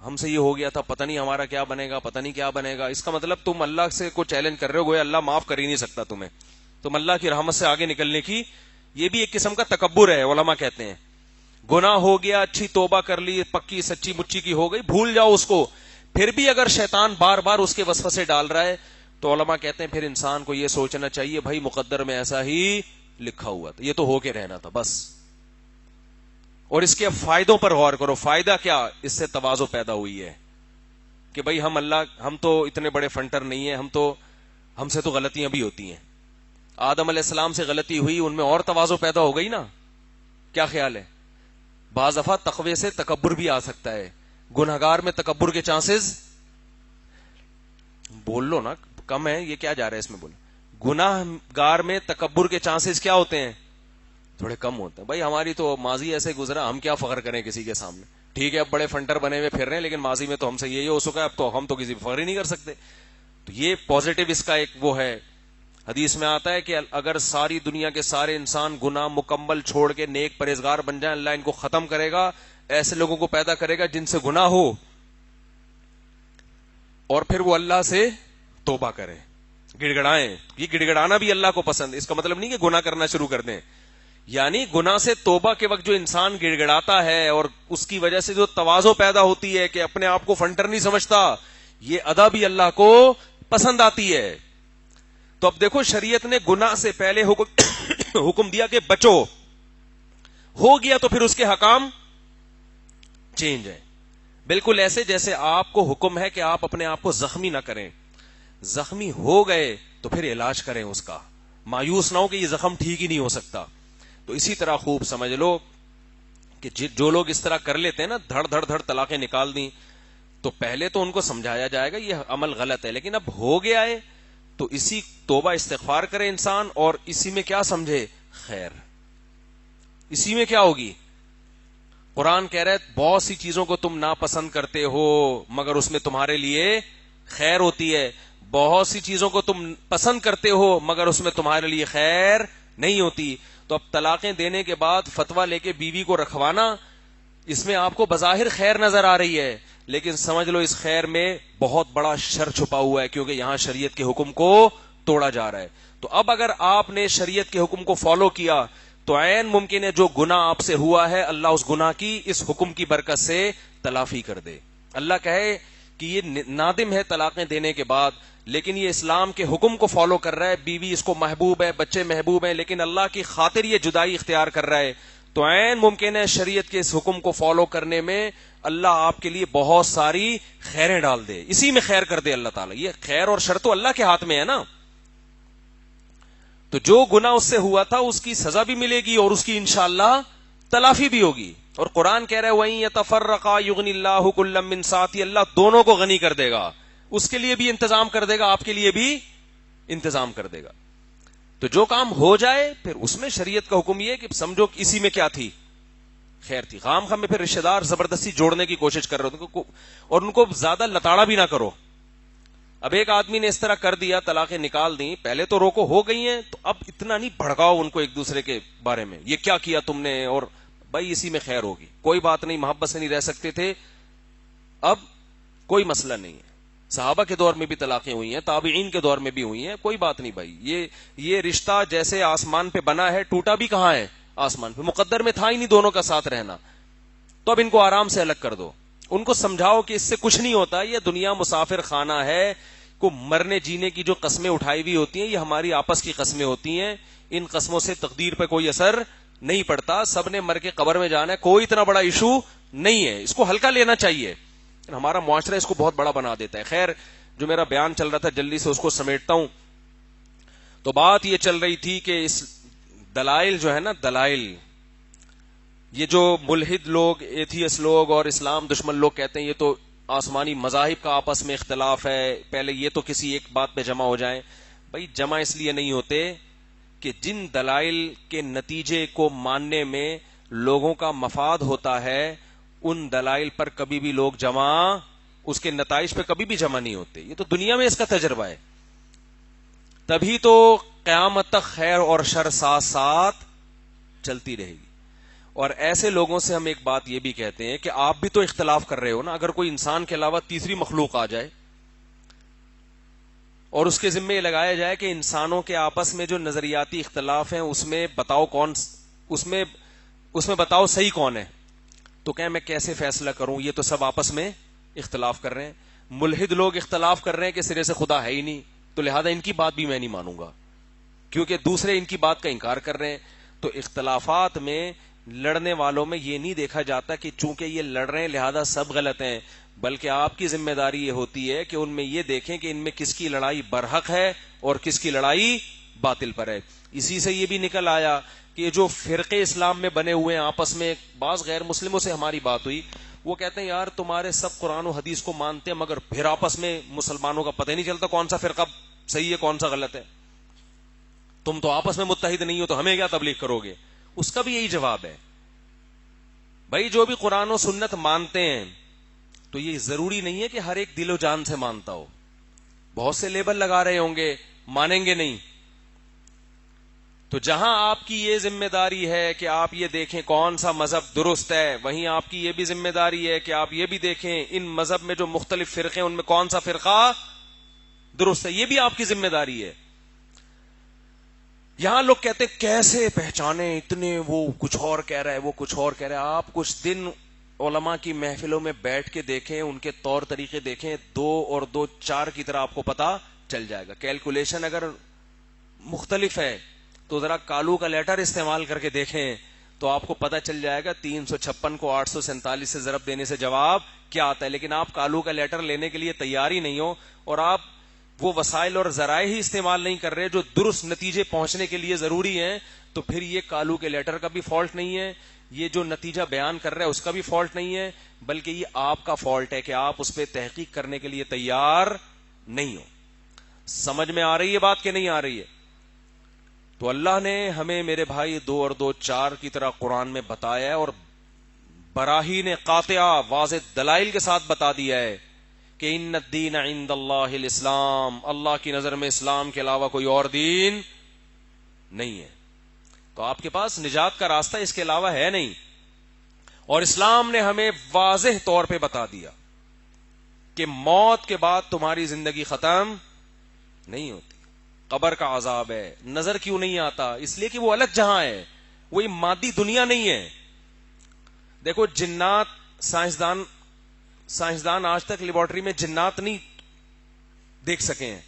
ہم سے یہ ہو گیا تھا، پتہ نہیں ہمارا کیا بنے گا، پتہ نہیں کیا بنے گا. اس کا مطلب تم اللہ سے کو چیلنج کر رہے ہو، گویا اللہ معاف کر ہی نہیں سکتا تمہیں، تم اللہ کی رحمت سے آگے نکلنے کی، یہ بھی ایک قسم کا تکبر ہے. علماء کہتے ہیں گناہ ہو گیا، اچھی توبہ کر لی، پکی سچی مچی کی ہو گئی، بھول جاؤ اس کو. پھر بھی اگر شیطان بار بار اس کے وسوسے ڈال رہا ہے تو علماء کہتے ہیں پھر انسان کو یہ سوچنا چاہیے بھائی مقدر میں ایسا ہی لکھا ہوا تھا، یہ تو ہو کے رہنا تھا بس. اور اس کے فائدوں پر غور کرو. فائدہ کیا؟ اس سے تواضع پیدا ہوئی ہے کہ بھائی ہم تو اتنے بڑے فنٹر نہیں ہیں، ہم سے تو غلطیاں بھی ہوتی ہیں. آدم علیہ السلام سے غلطی ہوئی، ان میں اور تواضع پیدا ہو گئی نا. کیا خیال ہے؟ بعض دفعہ تقوی سے تکبر بھی آ سکتا ہے. گنہگار میں تکبر کے چانسز، بول لو نا، کم ہے، یہ کیا جا رہا ہے اس میں؟ بولو. گناہ گار میں تکبر کے چانسز کیا ہوتے ہیں؟ تھوڑے کم ہوتے ہیں. بھائی ہماری تو ماضی ایسے گزرا، ہم کیا فخر کریں کسی کے سامنے. ٹھیک ہے اب بڑے فنٹر بنے ہوئے پھر رہے ہیں لیکن ماضی میں تو ہم سے یہی ہو سکا ہے، اب تو ہم تو کسی فخر ہی نہیں کر سکتے. تو یہ پازیٹو اس کا ایک وہ ہے. حدیث میں آتا ہے کہ اگر ساری دنیا کے سارے انسان گناہ مکمل چھوڑ کے نیک پرہیزگار بن جائیں، اللہ ان کو ختم کرے گا، ایسے لوگوں کو پیدا کرے گا جن سے گناہ ہو اور پھر وہ اللہ سے توبہ کریں، گڑگڑائیں. یہ گڑگڑانا بھی اللہ کو پسند ہے. اس کا مطلب نہیں کہ گناہ کرنا شروع کر دیں، یعنی گناہ سے توبہ کے وقت جو انسان گڑگڑاتا ہے اور اس کی وجہ سے جو تواضع پیدا ہوتی ہے کہ اپنے آپ کو فنٹر نہیں سمجھتا، یہ ادا بھی اللہ کو پسند آتی ہے. تو اب دیکھو شریعت نے گناہ سے پہلے حکم دیا کہ بچو، ہو گیا تو پھر اس کے حکام چینج ہے. بالکل ایسے جیسے آپ کو حکم ہے کہ آپ اپنے آپ کو زخمی نہ کریں، زخمی ہو گئے تو پھر علاج کریں اس کا، مایوس نہ ہو کہ یہ زخم ٹھیک ہی نہیں ہو سکتا. تو اسی طرح خوب سمجھ لو کہ جو لوگ اس طرح کر لیتے ہیں نا، دھڑ دھڑ دھڑ طلاقیں نکال دیں، تو پہلے تو ان کو سمجھایا جائے گا یہ عمل غلط ہے، لیکن اب ہو گیا ہے تو اسی توبہ استغفار کرے انسان اور اسی میں کیا سمجھے؟ خیر. اسی میں کیا ہوگی؟ قرآن کہہ رہا ہے بہت سی چیزوں کو تم ناپسند کرتے ہو مگر اس میں تمہارے لیے خیر ہوتی ہے، بہت سی چیزوں کو تم پسند کرتے ہو مگر اس میں تمہارے لیے خیر نہیں ہوتی. تو تو اب طلاقیں دینے کے بعد فتویٰ لے کے بیوی کو رکھوانا، اس میں آپ کو بظاہر خیر نظر آ رہی ہے، لیکن سمجھ لو اس خیر میں بہت بڑا شر چھپا ہوا ہے، کیونکہ یہاں شریعت کے حکم کو توڑا جا رہا ہے. تو اب اگر آپ نے شریعت کے حکم کو فالو کیا تو عین ممکن ہے جو گناہ آپ سے ہوا ہے اللہ اس گناہ کی اس حکم کی برکت سے تلافی کر دے. اللہ کہے کہ یہ نادم ہے طلاقیں دینے کے بعد، لیکن یہ اسلام کے حکم کو فالو کر رہا ہے، بیوی اس کو محبوب ہے، بچے محبوب ہیں، لیکن اللہ کی خاطر یہ جدائی اختیار کر رہا ہے، تو عین ممکن ہے شریعت کے اس حکم کو فالو کرنے میں اللہ آپ کے لیے بہت ساری خیریں ڈال دے، اسی میں خیر کر دے اللہ تعالیٰ. یہ خیر اور شر تو اللہ کے ہاتھ میں ہے نا. تو جو گناہ اس سے ہوا تھا اس کی سزا بھی ملے گی اور اس کی انشاءاللہ تلافی بھی ہوگی. اور قرآن کہہ رہا ہے وَإِن يَتَفَرَّقَا يُغْنِ اللَّهُ كُلًّا مِّن سَعَتِهِ، اللہ دونوں کو غنی کر دے گا، اس کے لیے بھی انتظام کر دے گا، آپ کے لیے بھی انتظام کر دے گا. تو جو کام ہو جائے پھر اس میں شریعت کا حکم یہ کہ سمجھو کہ اسی میں کیا تھی، خیر تھی. خام خام میں پھر رشتہ دار زبردستی جوڑنے کی کوشش کر رہے ہو اور ان کو زیادہ لتاڑا بھی نہ کرو. اب ایک آدمی نے اس طرح کر دیا، طلاقیں نکال دیں، پہلے تو روکو ہو گئی ہیں، تو اب اتنا نہیں بھڑکاؤ ان کو ایک دوسرے کے بارے میں، یہ کیا کیا تم نے، اور بھائی اسی میں خیر ہوگی، کوئی بات نہیں، محبت سے نہیں رہ سکتے تھے، اب کوئی مسئلہ نہیں ہے. صحابہ کے دور میں بھی طلاقیں ہوئی ہیں، تابعین کے دور میں بھی ہوئی ہیں، کوئی بات نہیں بھائی. یہ رشتہ جیسے آسمان پہ بنا ہے، ٹوٹا بھی کہاں ہے؟ آسمان پہ. مقدر میں تھا ہی نہیں دونوں کا ساتھ رہنا، تو اب ان کو آرام سے الگ کر دو، ان کو سمجھاؤ کہ اس سے کچھ نہیں ہوتا، یہ دنیا مسافر خانہ ہے، کو مرنے جینے کی جو قسمیں اٹھائی ہوئی ہوتی ہیں یہ ہماری آپس کی قسمیں ہوتی ہیں، ان قسموں سے تقدیر پہ کوئی اثر نہیں پڑتا، سب نے مر کے قبر میں جانا ہے، کوئی اتنا بڑا ایشو نہیں ہے، اس کو ہلکا لینا چاہیے. ہمارا معاشرہ اس کو بہت بڑا بنا دیتا ہے. خیر جو میرا بیان چل رہا تھا جلدی سے اس کو سمیٹتا ہوں. تو بات یہ چل رہی تھی کہ اس دلائل جو ہے نا، دلائل یہ جو ملحد لوگ، ایتھیس لوگ اور اسلام دشمن لوگ کہتے ہیں یہ تو آسمانی مذاہب کا آپس میں اختلاف ہے، پہلے یہ تو کسی ایک بات پہ جمع ہو جائیں. بھائی جمع اس لیے نہیں ہوتے کہ جن دلائل کے نتیجے کو ماننے میں لوگوں کا مفاد ہوتا ہے ان دلائل پر کبھی بھی لوگ جمع، اس کے نتائج پہ کبھی بھی جمع نہیں ہوتے. یہ تو دنیا میں اس کا تجربہ ہے. تبھی تو قیامت تک خیر اور شر ساتھ ساتھ چلتی رہے گی. اور ایسے لوگوں سے ہم ایک بات یہ بھی کہتے ہیں کہ آپ بھی تو اختلاف کر رہے ہو نا. اگر کوئی انسان کے علاوہ تیسری مخلوق آ جائے اور اس کے ذمے لگایا جائے کہ انسانوں کے آپس میں جو نظریاتی اختلاف ہیں اس میں بتاؤ کون، اس میں بتاؤ صحیح کون ہے، تو کہ میں کیسے فیصلہ کروں، یہ تو سب آپس میں اختلاف کر رہے ہیں. ملحد لوگ اختلاف کر رہے ہیں کہ سرے سے خدا ہے ہی نہیں، تو لہذا ان کی بات بھی میں نہیں مانوں گا کیونکہ دوسرے ان کی بات کا انکار کر رہے ہیں. تو اختلافات میں لڑنے والوں میں یہ نہیں دیکھا جاتا کہ چونکہ یہ لڑ رہے ہیں لہذا سب غلط ہیں، بلکہ آپ کی ذمہ داری یہ ہوتی ہے کہ ان میں یہ دیکھیں کہ ان میں کس کی لڑائی برحق ہے اور کس کی لڑائی باطل پر ہے. اسی سے یہ بھی نکل آیا کہ جو فرقے اسلام میں بنے ہوئے ہیں آپس میں، بعض غیر مسلموں سے ہماری بات ہوئی، وہ کہتے ہیں یار تمہارے سب قرآن و حدیث کو مانتے ہیں مگر پھر آپس میں مسلمانوں کا پتہ نہیں چلتا کون سا فرقہ صحیح ہے کون سا غلط ہے، تم تو آپس میں متحد نہیں ہو تو ہمیں کیا تبلیغ کرو گے. اس کا بھی یہی جواب ہے، بھائی جو بھی قرآن و سنت مانتے ہیں تو یہ ضروری نہیں ہے کہ ہر ایک دل و جان سے مانتا ہو. بہت سے لیبل لگا رہے ہوں گے مانیں گے نہیں. تو جہاں آپ کی یہ ذمہ داری ہے کہ آپ یہ دیکھیں کون سا مذہب درست ہے، وہیں آپ کی یہ بھی ذمہ داری ہے کہ آپ یہ بھی دیکھیں ان مذہب میں جو مختلف فرقے ہیں ان میں کون سا فرقہ درست ہے، یہ بھی آپ کی ذمہ داری ہے. یہاں لوگ کہتے کیسے پہچانے، اتنے وہ کچھ اور کہہ رہا ہے وہ کچھ اور کہہ رہا ہے. آپ کچھ دن علماء کی محفلوں میں بیٹھ کے دیکھیں، ان کے طور طریقے دیکھیں، 2 اور 2 4 کی طرح آپ کو پتا چل جائے گا. کیلکولیشن اگر مختلف ہے تو ذرا کالو کا لیٹر استعمال کر کے دیکھیں تو آپ کو پتا چل جائے گا 356 کو 847 سے ضرب دینے سے جواب کیا آتا ہے. لیکن آپ کالو کا لیٹر لینے کے لیے تیار ہی نہیں ہو اور آپ وہ وسائل اور ذرائع ہی استعمال نہیں کر رہے جو درست نتیجے پہنچنے کے لیے ضروری ہیں، تو پھر یہ کالو کے لیٹر کا بھی فالٹ نہیں ہے، یہ جو نتیجہ بیان کر رہا ہے اس کا بھی فالٹ نہیں ہے، بلکہ یہ آپ کا فالٹ ہے کہ آپ اس پہ تحقیق کرنے کے لیے تیار نہیں ہو. سمجھ میں آ رہی ہے بات کہ نہیں آ رہی ہے؟ تو اللہ نے ہمیں میرے بھائی 2 اور 2 4 کی طرح قرآن میں بتایا ہے اور براہین قاطعہ واضح دلائل کے ساتھ بتا دیا ہے کہ ان الدین عند اللہ الاسلام، اللہ کی نظر میں اسلام کے علاوہ کوئی اور دین نہیں ہے. تو آپ کے پاس نجات کا راستہ اس کے علاوہ ہے نہیں. اور اسلام نے ہمیں واضح طور پہ بتا دیا کہ موت کے بعد تمہاری زندگی ختم نہیں ہوتی. قبر کا عذاب ہے. نظر کیوں نہیں آتا؟ اس لیے کہ وہ الگ جہاں ہے, وہ مادی دنیا نہیں ہے. دیکھو جنات, سائنسدان آج تک لیبارٹری میں جنات نہیں دیکھ سکے ہیں.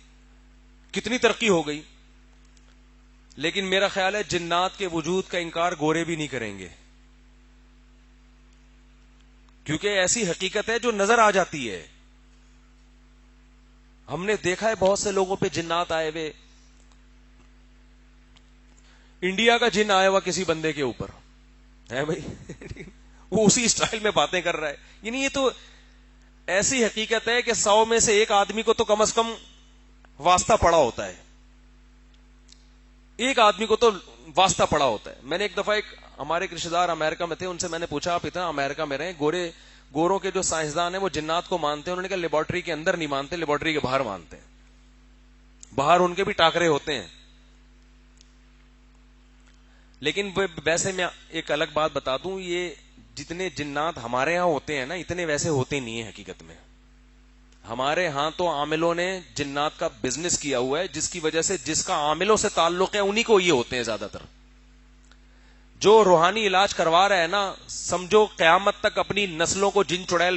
کتنی ترقی ہو گئی, لیکن میرا خیال ہے جنات کے وجود کا انکار گورے بھی نہیں کریں گے, کیونکہ ایسی حقیقت ہے جو نظر آ جاتی ہے. ہم نے دیکھا ہے بہت سے لوگوں پہ جنات آئے ہوئے. انڈیا کا جن آیا ہوا کسی بندے کے اوپر ہے بھائی, وہ اسی اسٹائل میں باتیں کر رہا ہے. یعنی یہ تو ایسی حقیقت ہے کہ 100 میں سے ایک آدمی کو تو کم از کم واسطہ پڑا ہوتا ہے. ایک آدمی کو تو واسطہ پڑا ہوتا ہے. میں نے ایک دفعہ ہمارے رشتے دار امریکہ میں تھے, ان سے میں نے پوچھا آپ اتنا امریکہ میں رہے, گوروں کے جو سائنسدان ہیں وہ جنات کو مانتے ہیں؟ انہوں نے کہا لیبارٹری کے اندر نہیں مانتے, لیبارٹری کے باہر مانتے ہیں. باہر ان کے بھی ٹاکرے ہوتے ہیں. لیکن ویسے میں ایک الگ بات بتا دوں, یہ جتنے جنات ہمارے ہاں ہوتے ہیں نا, اتنے ویسے ہوتے نہیں ہیں حقیقت میں. ہمارے ہاں تو عاملوں نے جنات کا بزنس کیا ہوا ہے, جس کی وجہ سے جس کا عاملوں سے تعلق ہے انہی کو یہ ہوتے ہیں زیادہ تر. جو روحانی علاج کروا رہا ہے نا, سمجھو قیامت تک اپنی نسلوں کو جن چڑیل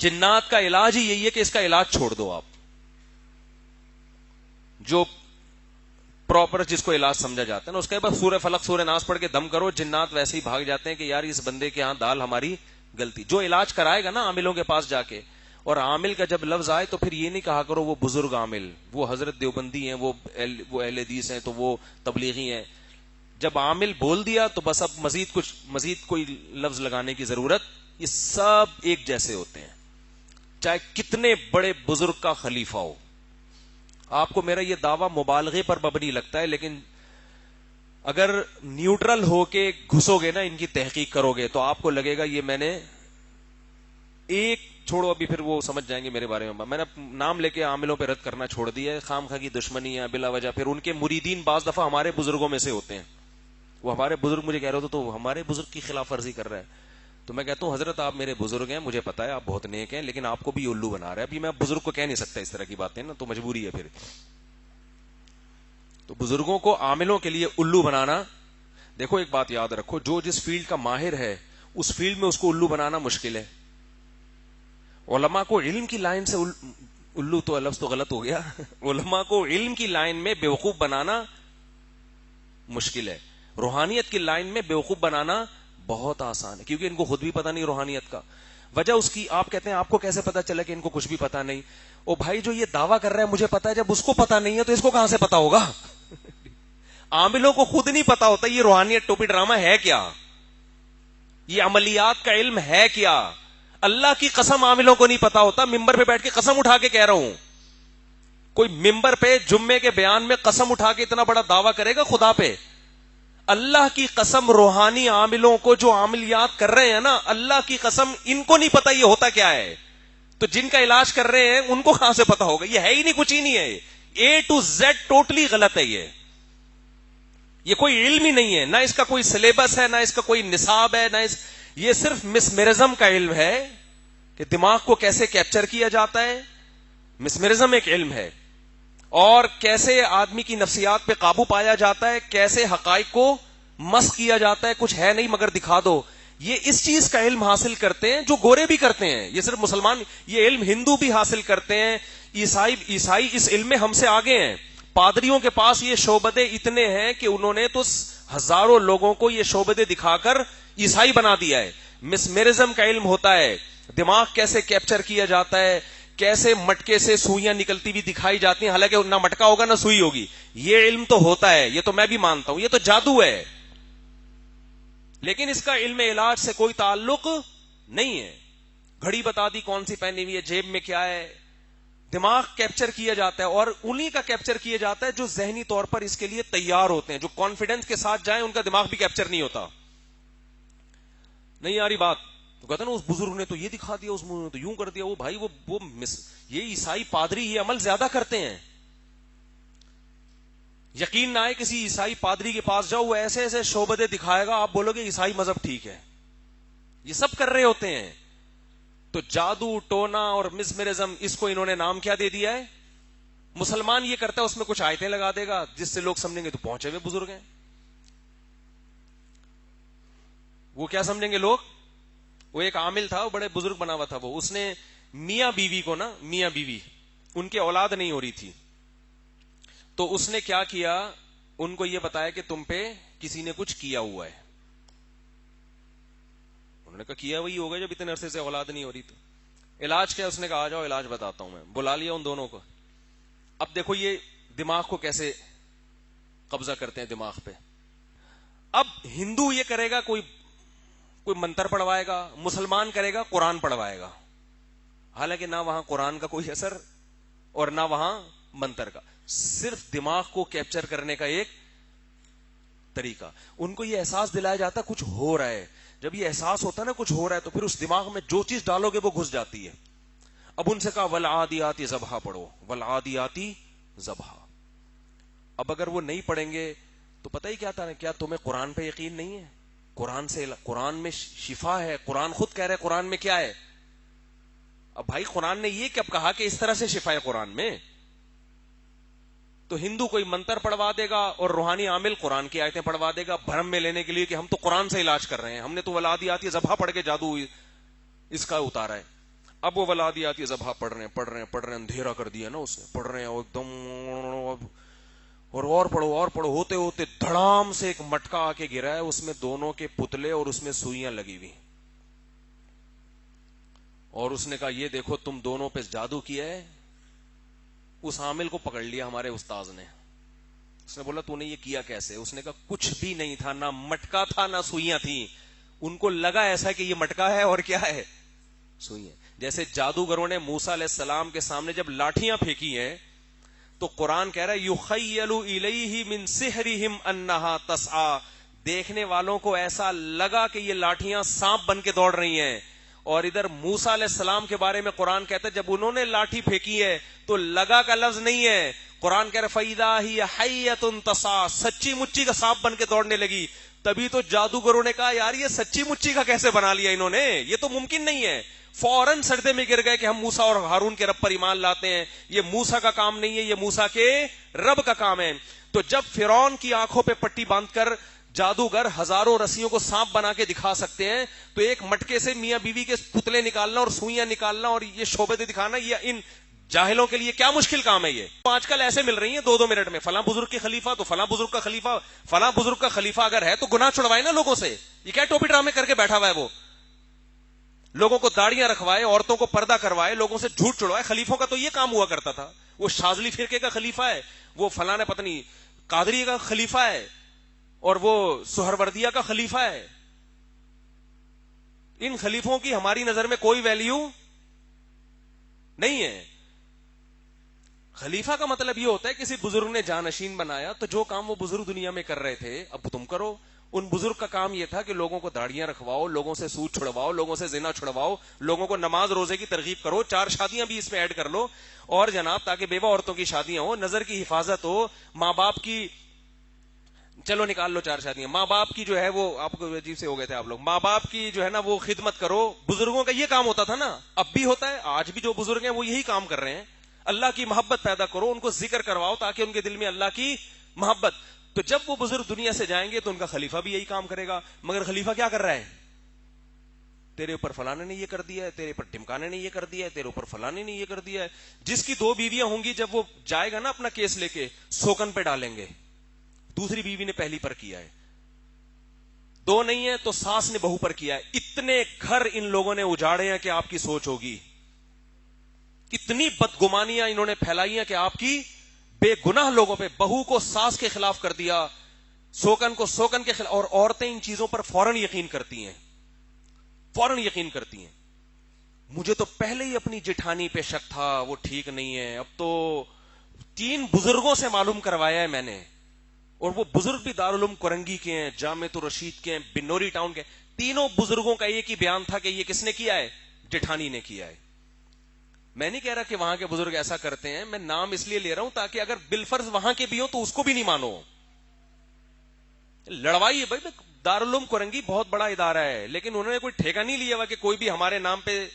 جنات کا علاج ہی یہی ہے کہ اس کا علاج چھوڑ دو آپ. جو پراپر جس کو علاج سمجھا جاتا ہے نا, اس کے بعد سورہ فلق سورہ ناس پڑھ کے دم کرو, جنات ویسے ہی بھاگ جاتے ہیں کہ یار اس بندے کے ہاں دال ہماری غلطی. جو علاج کرائے گا نا عاملوں کے پاس جا کے, اور عامل کا جب لفظ آئے تو پھر یہ نہیں کہا کرو وہ بزرگ عامل, وہ حضرت دیوبندی ہیں, وہ اہل حدیث ہیں, تو وہ تبلیغی ہیں. جب عامل بول دیا تو بس اب مزید کوئی لفظ لگانے کی ضرورت, یہ سب ایک جیسے ہوتے ہیں, چاہے کتنے بڑے بزرگ کا خلیفہ ہو. آپ کو میرا یہ دعویٰ مبالغے پر مبنی لگتا ہے, لیکن اگر نیوٹرل ہو کے گھسو گے نا, ان کی تحقیق کرو گے, تو آپ کو لگے گا یہ میں نے ایک چھوڑو, ابھی پھر وہ سمجھ جائیں گے میرے بارے میں نے نام لے کے عاملوں پہ رد کرنا چھوڑ دیا ہے. خام خواہ کی دشمنی ہے بلا وجہ. پھر ان کے مریدین بعض دفعہ ہمارے بزرگوں میں سے ہوتے ہیں. وہ ہمارے بزرگ مجھے کہہ رہے ہوتے تو ہمارے بزرگ کی خلاف ورزی کر رہا ہے. تو میں کہتا ہوں حضرت آپ میرے بزرگ ہیں, مجھے پتا ہے آپ بہت نیک ہیں, لیکن آپ کو بھی الو بنا رہا ہے. ابھی میں بزرگ کو کہہ نہیں سکتا اس طرح کی باتیں نا, تو مجبوری ہے پھر. تو بزرگوں کو عاملوں کے لیے الو بنانا, دیکھو ایک بات یاد رکھو, جو جس فیلڈ کا ماہر ہے اس فیلڈ میں اس کو الو بنانا مشکل ہے. علماء کو علم کی لائن سے الو تو لفظ تو غلط ہو گیا, علماء کو علم کی لائن میں بیوقوف بنانا مشکل ہے. روحانیت کی لائن میں بیوقوف بنانا بہت آسان ہے, کیونکہ ان کو خود بھی پتا نہیں روحانیت کا. وجہ اس کی آپ کہتے ہیں آپ کو کیسے پتا چلا کہ ان کو کچھ بھی پتا نہیں. او بھائی جو یہ دعویٰ کر رہا ہے مجھے پتا ہے, جب اس کو پتا نہیں ہے تو اس کو کہاں سے پتا ہوگا؟ عاملوں کو خود نہیں پتا ہوتا یہ روحانیت ٹوپی ڈرامہ ہے کیا, یہ عملیات کا علم ہے کیا. اللہ کی قسم عاملوں کو نہیں پتا ہوتا. ممبر پہ بیٹھ کے قسم اٹھا کے کہہ رہا ہوں, کوئی ممبر پہ جمعے کے بیان میں قسم اٹھا کے اتنا بڑا دعویٰ کرے گا خدا پہ؟ اللہ کی قسم روحانی عاملوں کو جو عملیات کر رہے ہیں نا, اللہ کی قسم ان کو نہیں پتا یہ ہوتا کیا ہے. تو جن کا علاج کر رہے ہیں ان کو کہاں سے پتا ہوگا؟ یہ ہے ہی نہیں, کچھ ہی نہیں ہے. A to Z ٹوٹلی غلط ہے. یہ کوئی علم ہی نہیں ہے, نہ اس کا کوئی سلیبس ہے, نہ اس کا کوئی نصاب ہے, یہ صرف مسمرزم کا علم ہے کہ دماغ کو کیسے کیپچر کیا جاتا ہے. مسمرزم ایک علم ہے, اور کیسے آدمی کی نفسیات پہ قابو پایا جاتا ہے, کیسے حقائق کو مسخ کیا جاتا ہے. کچھ ہے نہیں مگر دکھا دو. یہ اس چیز کا علم حاصل کرتے ہیں جو گورے بھی کرتے ہیں. یہ صرف مسلمان, یہ علم ہندو بھی حاصل کرتے ہیں, عیسائی اس علم میں ہم سے آگے ہیں. پادریوں کے پاس یہ شعبدے اتنے ہیں کہ انہوں نے تو ہزاروں لوگوں کو یہ شعبدے دکھا کر عیسائی بنا دیا ہے. مسمرزم کا علم ہوتا ہے, دماغ کیسے کیپچر کیا جاتا ہے, کیسے مٹکے سے سوئیاں نکلتی بھی دکھائی جاتی ہیں, حالانکہ نہ مٹکا ہوگا نہ سوئی ہوگی. یہ علم تو ہوتا ہے, یہ تو میں بھی مانتا ہوں, یہ تو جادو ہے. لیکن اس کا علم علاج سے کوئی تعلق نہیں ہے. گھڑی بتا دی کون سی پہنی ہوئی ہے, جیب میں کیا ہے. دماغ کیپچر کیا جاتا ہے, اور انہی کا کیپچر کیا جاتا ہے جو ذہنی طور پر اس کے لیے تیار ہوتے ہیں. جو کانفیڈنس کے ساتھ جائیں ان کا دماغ بھی کیپچر نہیں ہوتا. نہیں آ رہی بات؟ تو کہتا نا اس بزرگ نے تو یہ دکھا دیا, اس نے تو یوں کر دیا. وہ بھائی یہ عیسائی پادری یہ عمل زیادہ کرتے ہیں. یقین نہ آئے کسی عیسائی پادری کے پاس جاؤ، وہ ایسے ایسے شعبدے دکھائے گا، آپ بولو گے عیسائی مذہب ٹھیک ہے. یہ سب کر رہے ہوتے ہیں. تو جادو ٹونا اور مسمرزم، اس کو انہوں نے نام کیا دے دیا ہے؟ مسلمان یہ کرتا ہے اس میں کچھ آیتیں لگا دے گا جس سے لوگ سمجھیں گے تو پہنچے ہوئے بزرگ ہیں. وہ کیا سمجھیں گے لوگ؟ وہ ایک عامل تھا، وہ بڑے بزرگ بنا ہوا تھا، وہ اس نے میاں بیوی کو نا، میاں بیوی ان کے اولاد نہیں ہو رہی تھی، تو اس نے کیا کیا، ان کو یہ بتایا کہ تم پہ کسی نے کچھ کیا ہوا ہے. انہوں نے کہا کیا وہی ہوگا جب اتنے عرصے سے اولاد نہیں ہو رہی. تو علاج کیا؟ اس نے کہا آ جاؤ علاج بتاتا ہوں میں. بلا لیا ان دونوں کو. اب دیکھو یہ دماغ کو کیسے قبضہ کرتے ہیں دماغ پہ. اب ہندو یہ کرے گا، کوئی منتر پڑھوائے گا، مسلمان کرے گا قرآن پڑھوائے گا، حالانکہ نہ وہاں قرآن کا کوئی اثر اور نہ وہاں منتر کا، صرف دماغ کو کیپچر کرنے کا ایک طریقہ. ان کو یہ احساس دلایا جاتا کچھ ہو رہا ہے. جب یہ احساس ہوتا ہے نا کچھ ہو رہا ہے، تو پھر اس دماغ میں جو چیز ڈالو گے وہ گھس جاتی ہے. اب ان سے کہا والعادیاتی ضبحا پڑھو، والعادیاتی ضبحا. اب اگر وہ نہیں پڑھیں گے تو پتہ ہی کیا تھا، کیا تمہیں قرآن پہ یقین نہیں ہے؟ قرآن میں شفا ہے. قرآن خود کہہ رہے قرآن میں کیا ہے. اب بھائی قرآن نے یہ کب کہا کہ اس طرح سے شفا ہے قرآن میں؟ تو ہندو کوئی منتر پڑھوا دے گا اور روحانی عامل قرآن کی آیتیں پڑھوا دے گا بھرم میں لینے کے لیے کہ ہم تو قرآن سے علاج کر رہے ہیں، ہم نے تو ولادیاتی ذبح پڑھ کے جادو اس کا اتارا ہے. اب وہ ولادیاتی ذبح پڑھ رہے ہیں، اندھیرا کر دیا نا اس نے، پڑھ رہے ہیں ایک دم، اور پڑھو ہوتے ہوتے دھڑام سے ایک مٹکا آ کے گرا ہے، اس میں دونوں کے پتلے اور اس میں سوئیاں لگی ہوئی. اور اس نے کہا یہ دیکھو تم دونوں پہ جادو کیا ہے. اس عامل کو پکڑ لیا ہمارے استاذ نے. اس نے بولا تو نے یہ کیا کیسے؟ اس نے کہا کچھ بھی نہیں تھا، نہ مٹکا تھا نہ سوئیاں تھیں. ان کو لگا ایسا کہ یہ مٹکا ہے اور کیا ہے، سوئیاں. جیسے جادوگروں نے موسیٰ علیہ السلام کے سامنے جب لاٹھیاں پھینکی ہیں تو قرآن کہہ رہا ہے یخیل الیہ من سحرہم انہا تسعی، دیکھنے والوں کو ایسا لگا کہ یہ لاٹھیاں سانپ بن کے دوڑ رہی ہیں. اور ادھر موسیٰ علیہ السلام کے بارے میں قرآن کہتا ہے جب انہوں نے لاٹھی پھینکی ہے تو لگا کا لفظ نہیں ہے، قرآن کہہ رہا فَإِذَا هِيَ حَيَّةٌ تَسْعَىٰ، سچی مچی کا سانپ بن کے دوڑنے لگی. تبھی تو جادوگروں نے کہا یار یہ سچی مچی کا کیسے بنا لیا انہوں نے، یہ تو ممکن نہیں ہے. فوراً سجدے میں گر گئے کہ ہم موسیٰ اور ہارون کے رب پر ایمان لاتے ہیں، یہ موسیٰ کا کام نہیں ہے، یہ موسیٰ کے رب کا کام ہے. تو جب فرعون کی آنکھوں پہ پٹی باندھ کر جادوگر ہزاروں رسیوں کو سانپ بنا کے دکھا سکتے ہیں، تو ایک مٹکے سے میاں بیوی کے پتلے نکالنا اور سوئیاں نکالنا اور یہ شعبے دکھانا، یہ ان جاہلوں کے لیے کیا مشکل کام ہے. یہ آج کل ایسے مل رہی ہیں 2-2 منٹ میں، فلاں بزرگ کی خلیفہ تو فلاں بزرگ کا خلیفہ، فلاں بزرگ کا خلیفہ اگر ہے تو گناہ چھڑوائے نا لوگوں سے. یہ کیا ٹوپی ڈرامے کر کے بیٹھا ہوا ہے، وہ لوگوں کو داڑیاں رکھوائے، عورتوں کو پردہ کروائے، لوگوں سے جھوٹ چھڑوائے. خلیفوں کا تو یہ کام ہوا کرتا تھا. وہ شاذلی فرقے کا خلیفہ ہے، وہ فلاں پتہ نہیں قادری کا خلیفہ ہے، اور وہ سہروردیہ کا خلیفہ ہے. ان خلیفوں کی ہماری نظر میں کوئی ویلیو نہیں ہے. خلیفہ کا مطلب یہ ہوتا ہے کسی بزرگ نے جانشین بنایا تو جو کام وہ بزرگ دنیا میں کر رہے تھے اب تم کرو. ان بزرگ کا کام یہ تھا کہ لوگوں کو داڑیاں رکھواؤ، لوگوں سے سود چھڑواؤ، لوگوں سے زنا چھڑواؤ، لوگوں کو نماز روزے کی ترغیب کرو، 4 شادیاں بھی اس میں ایڈ کر لو، اور جناب تاکہ بیوہ عورتوں کی شادیاں ہو، نظر کی حفاظت ہو، ماں باپ کی، چلو نکال لو 4 شادیاں، ماں باپ کی جو ہے وہ، آپ کو عجیب سے ہو گئے تھے آپ لوگ، ماں باپ کی جو ہے نا وہ خدمت کرو. بزرگوں کا یہ کام ہوتا تھا نا، اب بھی ہوتا ہے، آج بھی جو بزرگ ہیں وہ یہی کام کر رہے ہیں. اللہ کی محبت پیدا کرو، ان کو ذکر کرواؤ تاکہ ان کے دل میں اللہ کی محبت. تو جب وہ بزرگ دنیا سے جائیں گے تو ان کا خلیفہ بھی یہی کام کرے گا. مگر خلیفہ کیا کر رہا ہے؟ تیرے اوپر فلانے نے یہ کر دیا ہے، تیرے اوپر ٹمکانے نے یہ کر دیا ہے، تیرے اوپر فلانے نے یہ کر دیا ہے. جس کی 2 بیویاں ہوں گی جب وہ جائے گا نا اپنا کیس لے کے، سوکن پہ ڈالیں گے، دوسری بیوی نے پہلی پر کیا ہے. 2 نہیں ہے تو ساس نے بہو پر کیا ہے. اتنے گھر ان لوگوں نے اجاڑے ہیں کہ آپ کی سوچ ہوگی. اتنی بدگمانیاں انہوں نے پھیلائی ہیں کہ آپ کی بے گناہ لوگوں پہ، بہو کو ساس کے خلاف کر دیا، سوکن کو سوکن کے خلاف. اور عورتیں ان چیزوں پر فوراً یقین کرتی ہیں، فوراً یقین کرتی ہیں. مجھے تو پہلے ہی اپنی جٹھانی پہ شک تھا، وہ ٹھیک نہیں ہے. اب تو 3 بزرگوں سے معلوم کروایا ہے میں نے، اور وہ بزرگ بھی دارالعلوم کرنگی کے ہیں، جامعۃ الرشید کے ہیں، بنوری ٹاؤن کے. تینوں بزرگوں کا ایک ہی بیان تھا کہ یہ کس نے کیا ہے؟ جٹھانی نے کیا ہے. میں نہیں کہہ رہا کہ وہاں کے بزرگ ایسا کرتے ہیں, میں نام اس لیے لے رہا ہوں تاکہ اگر بالفرض وہاں کے بھی ہوں تو اس کو بھی نہیں مانو. لڑوائی ہے بھائی, دارالعلوم کرنگی بہت بڑا ادارہ ہے, لیکن انہوں نے کوئی ٹھیکہ نہیں لیا ہوا کہ کوئی بھی ہمارے نام پہ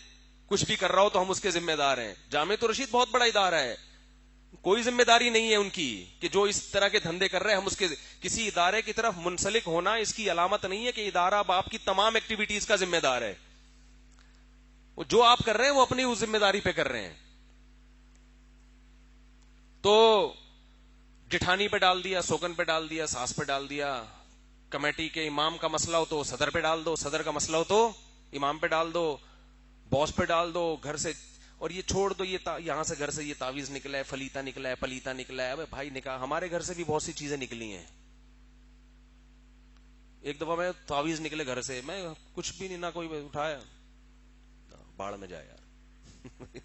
کچھ بھی کر رہا ہو تو ہم اس کے ذمہ دار ہیں. جامعۃ الرشید بہت بڑا ادارہ ہے, کوئی ذمہ داری نہیں ہے ان کی کہ جو اس طرح کے دھندے کر رہے ہیں ہم اس کے, کسی ادارے کی طرف منسلک ہونا اس کی علامت نہیں ہے کہ ادارہ اب آپ کی تمام ایکٹیویٹیز کا ذمہ دار ہے. وہ جو آپ کر رہے ہیں وہ اپنی اس ذمہ داری پہ کر رہے ہیں. تو جٹھانی پہ ڈال دیا, سوگن پہ ڈال دیا, ساس پہ ڈال دیا, کمیٹی کے امام کا مسئلہ ہو تو صدر پہ ڈال دو, صدر کا مسئلہ ہو تو امام پہ ڈال دو, باس پہ ڈال دو, گھر سے, اور یہ چھوڑ دو, یہ یہاں سے گھر سے یہ تعویذ نکلا ہے, فلیتا نکلا ہے, پلیتا نکلا ہے. ابے بھائی نکاح, ہمارے گھر سے بھی بہت سی چیزیں نکلی ہیں. ایک دفعہ میں تعویذ نکلے گھر سے, میں کچھ بھی نہیں, نہ کوئی اٹھایا, باڑ میں جائے یار.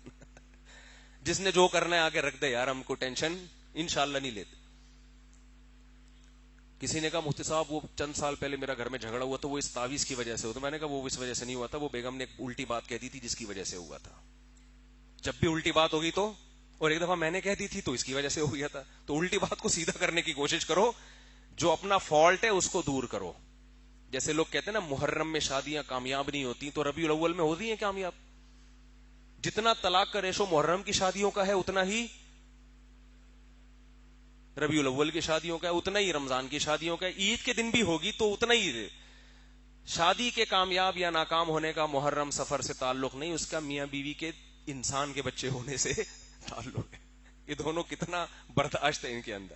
جس نے جو کرنا ہے آگے رکھ دے یار, ہم کو ٹینشن انشاءاللہ نہیں لیتے. کسی نے کہا مفتی صاحب وہ چند سال پہلے میرا گھر میں جھگڑا ہوا تو وہ اس تعویذ کی وجہ سے ہوا. تو میں نے کہا وہ اس وجہ سے نہیں ہوا تھا, وہ بیگم نے ایک الٹی بات کہہ دی تھی جس کی وجہ سے ہوا تھا. جب بھی الٹی بات ہوگی تو, اور ایک دفعہ میں نے کہہ دی تھی تو اس کی وجہ سے ہو گیا تھا. تو الٹی بات کو سیدھا کرنے کی کوشش کرو, جو اپنا فالٹ ہے اس کو دور کرو. جیسے لوگ کہتے ہیں نا محرم میں شادیاں کامیاب نہیں ہوتی, تو ربیع الاول میں ہوتی ہیں کامیاب. جتنا طلاق کا ریشو محرم کی شادیوں کا ہے اتنا ہی ربیع الاول کی شادیوں کا ہے, اتنا ہی رمضان کی شادیوں کا ہے. عید کے دن بھی ہوگی تو اتنا ہی. شادی کے کامیاب یا ناکام ہونے کا محرم سفر سے تعلق نہیں, اس کا میاں بیوی کے انسان کے بچے ہونے سے تعلق ہے. یہ دونوں کتنا برداشت ہے ان کے اندر.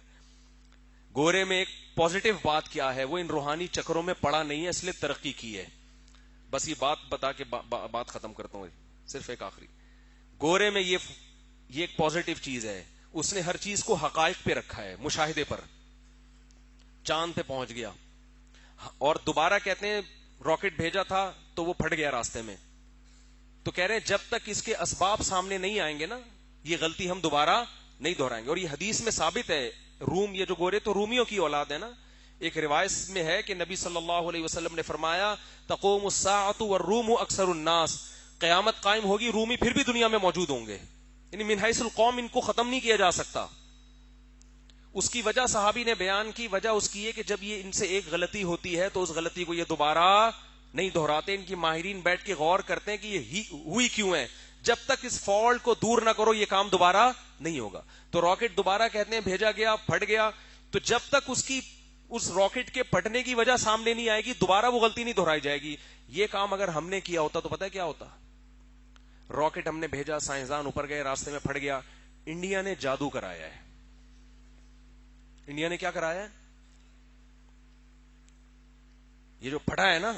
گورے میں ایک پازیٹو بات کیا ہے, وہ ان روحانی چکروں میں پڑا نہیں ہے اس لیے ترقی کی ہے. بس یہ بات بتا کے بات ختم کرتا ہوں, صرف ایک آخری. گورے میں یہ ایک پازیٹو چیز ہے, اس نے ہر چیز کو حقائق پہ رکھا ہے, مشاہدے پر. چاند پہ پہنچ گیا, اور دوبارہ کہتے ہیں راکٹ بھیجا تھا تو وہ پھٹ گیا راستے میں. تو کہہ رہے ہیں جب تک اس کے اسباب سامنے نہیں آئیں گے نا, یہ غلطی ہم دوبارہ نہیں دہرائیں گے. اور یہ حدیث میں ثابت ہے, روم, یہ جو گورے تو رومیوں کی اولاد ہے نا. ایک روایت میں ہے کہ نبی صلی اللہ علیہ وسلم نے فرمایا تقوم الساعۃ والروم اکثر الناس, قیامت قائم ہوگی, رومی پھر بھی دنیا میں موجود ہوں گے. یعنی من حیث القوم ان کو ختم نہیں کیا جا سکتا. اس کی وجہ صحابی نے بیان کی, وجہ اس کی ہے کہ جب یہ ان سے ایک غلطی ہوتی ہے تو اس غلطی کو یہ دوبارہ نہیں دہراتے. ان کی ماہرین بیٹھ کے غور کرتے ہیں کہ یہ ہوئی کیوں ہے. جب تک اس فالٹ کو دور نہ کرو یہ کام دوبارہ نہیں ہوگا. تو راکٹ دوبارہ کہتے ہیں بھیجا گیا, پھٹ گیا, تو جب تک اس راکٹ کے پھٹنے کی وجہ سامنے نہیں آئے گی دوبارہ وہ غلطی نہیں دہرائی جائے گی. یہ کام اگر ہم نے کیا ہوتا تو پتہ ہے کیا ہوتا. راکٹ ہم نے بھیجا, سائنسدان اوپر گئے, راستے میں پھٹ گیا. انڈیا نے جادو کرایا ہے. انڈیا نے کیا کرایا ہے؟ یہ جو پھٹا ہے نا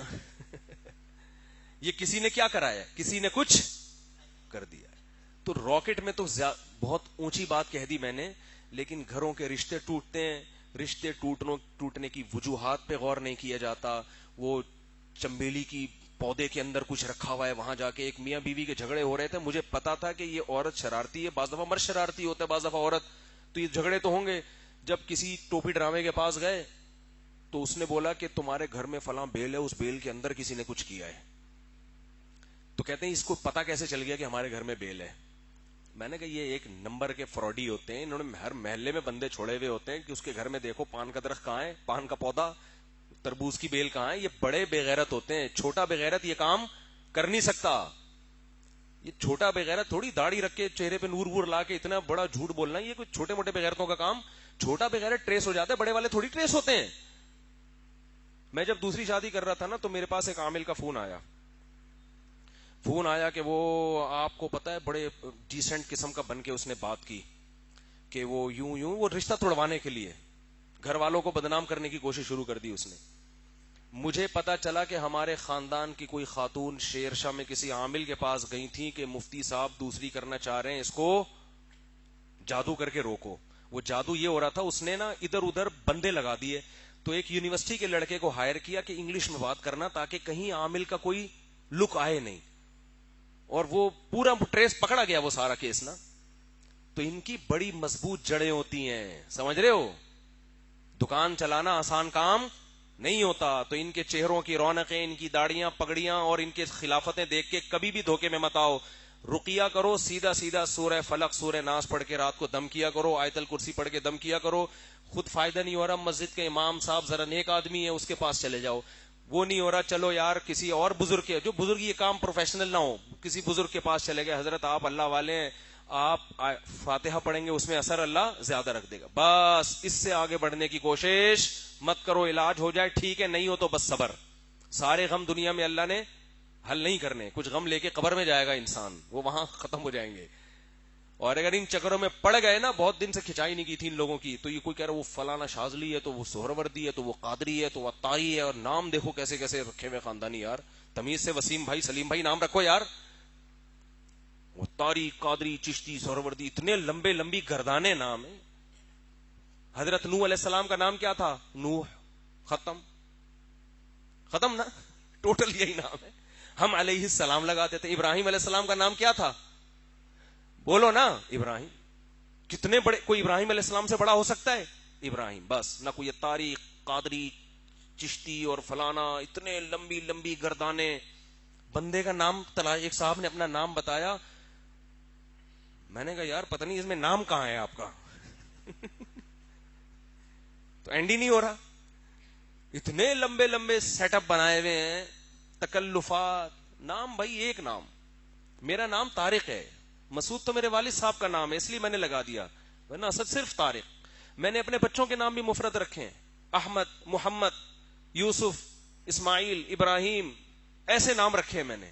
یہ کسی نے کیا کرایا ہے, کسی نے کچھ کر دیا ہے. تو راکٹ میں تو بہت اونچی بات کہہ دی میں نے, لیکن گھروں کے رشتے ٹوٹتے ہیں, رشتے ٹوٹنے کی وجوہات پہ غور نہیں کیا جاتا. وہ چمبیلی کی پودے کے اندر کچھ رکھا ہوا ہے, وہاں جا کے ایک میاں بیوی کے جھگڑے ہو رہے تھے. مجھے پتا تھا کہ یہ عورت شرارتی ہے, بعض دفعہ مرد شرارتی ہوتا ہے, بعض دفعہ عورت, تو یہ جھگڑے تو ہوں گے. جب کسی ٹوپی ڈرامے کے پاس گئے تو اس نے بولا کہ تمہارے گھر میں فلاں بیل ہے, اس بیل کے اندر کسی نے کچھ کیا ہے. تو کہتے ہیں اس کو پتا کیسے چل گیا کہ ہمارے گھر میں بیل ہے. میں نے کہا یہ ایک نمبر کے فراڈی ہوتے ہیں, انہوں نے ہر محلے میں بندے چھوڑے ہوئے ہوتے ہیں کہ اس کے گھر میں دیکھو پان کا درخت کہاں ہے, پان کا پودا, تربوز کی بیل کہاں ہے. یہ بڑے بےغیرت ہوتے ہیں, چھوٹا بےغیرت یہ کام کر نہیں سکتا. یہ چھوٹا بےغیرت تھوڑی داڑھی رکھ کے چہرے پہ نور وور لا کے اتنا بڑا جھوٹ بولنا, یہ کوئی چھوٹے موٹے بےغیرتوں کا کام. چھوٹا بےغیرت ٹریس ہو جاتا ہے, بڑے والے تھوڑی ٹریس ہوتے ہیں. میں جب دوسری شادی کر رہا تھا نا تو میرے پاس ایک عامل کا فون آیا کہ وہ آپ کو پتا ہے بڑے ڈیسنٹ قسم کا بن کے اس نے بات کی کہ وہ یوں وہ رشتہ توڑوانے کے لیے گھر والوں کو بدنام کرنے کی کوشش شروع کر دی اس نے. مجھے پتا چلا کہ ہمارے خاندان کی کوئی خاتون شیر شاہ میں کسی عامل کے پاس گئی تھی کہ مفتی صاحب دوسری کرنا چاہ رہے ہیں, اس کو جادو کر کے روکو. وہ جادو یہ ہو رہا تھا, اس نے نا ادھر ادھر بندے لگا دیے. تو ایک یونیورسٹی کے لڑکے کو ہائر کیا کہ انگلش میں بات کرنا تاکہ کہیں عامل کا کوئی لک آئے نہیں, اور وہ پورا ٹریس پکڑا گیا وہ سارا کیس نا. تو ان کی بڑی مضبوط جڑیں ہوتی ہیں, سمجھ رہے ہو. دکان چلانا آسان کام نہیں ہوتا. تو ان کے چہروں کی رونقیں, ان کی داڑیاں پگڑیاں اور ان کے خلافتیں دیکھ کے کبھی بھی دھوکے میں مت آؤ. رقیہ کرو سیدھا سیدھا سورہ فلق سورہ ناس پڑھ کے رات کو دم کیا کرو, آیت الکرسی پڑھ کے دم کیا کرو. خود فائدہ نہیں ہو رہا, مسجد کے امام صاحب ذرا نیک آدمی ہے اس کے پاس چلے جاؤ. وہ نہیں ہو رہا, چلو یار کسی اور بزرگ کے, جو بزرگ یہ کام پروفیشنل نہ ہو, کسی بزرگ کے پاس چلے گئے, حضرت آپ اللہ والے ہیں, آپ فاتحہ پڑھیں گے اس میں اثر اللہ زیادہ رکھ دے گا, بس اس سے آگے بڑھنے کی کوشش مت کرو. علاج ہو جائے ٹھیک ہے, نہیں ہو تو بس صبر. سارے غم دنیا میں اللہ نے حل نہیں کرنے, کچھ غم لے کے قبر میں جائے گا انسان, وہ وہاں ختم ہو جائیں گے. اور اگر ان چکروں میں پڑ گئے نا, بہت دن سے کھچائی نہیں کی تھی ان لوگوں کی, تو یہ کوئی کہہ رہا وہ فلانا شاذلی ہے, تو وہ سہروردی ہے, تو وہ قادری ہے, تو وہ عطاری ہے, اور نام دیکھو کیسے کیسے رکھے ہوئے خاندانی. یار تمیز سے وسیم بھائی سلیم بھائی نام رکھو یار. وہ عطاری قادری چشتی سہروردی, اتنے لمبے لمبی گردانے نام ہیں. حضرت نوح علیہ السلام کا نام کیا تھا؟ نوح. ختم نا, ٹوٹل یہی نام ہے. ہم علیہ السلام لگاتے تھے. ابراہیم علیہ السلام کا نام کیا تھا؟ بولو نا, ابراہیم. کتنے بڑے, کوئی ابراہیم علیہ السلام سے بڑا ہو سکتا ہے؟ ابراہیم بس. نہ کوئی عطاری قادری چشتی اور فلانا, اتنے لمبی لمبی گردانے. بندے کا نام ایک صاحب نے اپنا نام بتایا, میں نے کہا یار پتہ نہیں اس میں نام کہاں ہے آپ کا. تو اینڈ ہی نہیں ہو رہا, اتنے لمبے لمبے سیٹ اپ بنائے ہوئے ہیں, تکلفات. نام بھائی ایک نام, میرا نام طارق ہے, مسعود تو میرے والد صاحب کا نام ہے اس لیے میں نے لگا دیا, ورنہ اصل صرف طارق. میں نے اپنے بچوں کے نام بھی مفرد رکھے ہیں, احمد, محمد, یوسف, اسماعیل, ابراہیم, ایسے نام رکھے ہیں میں نے.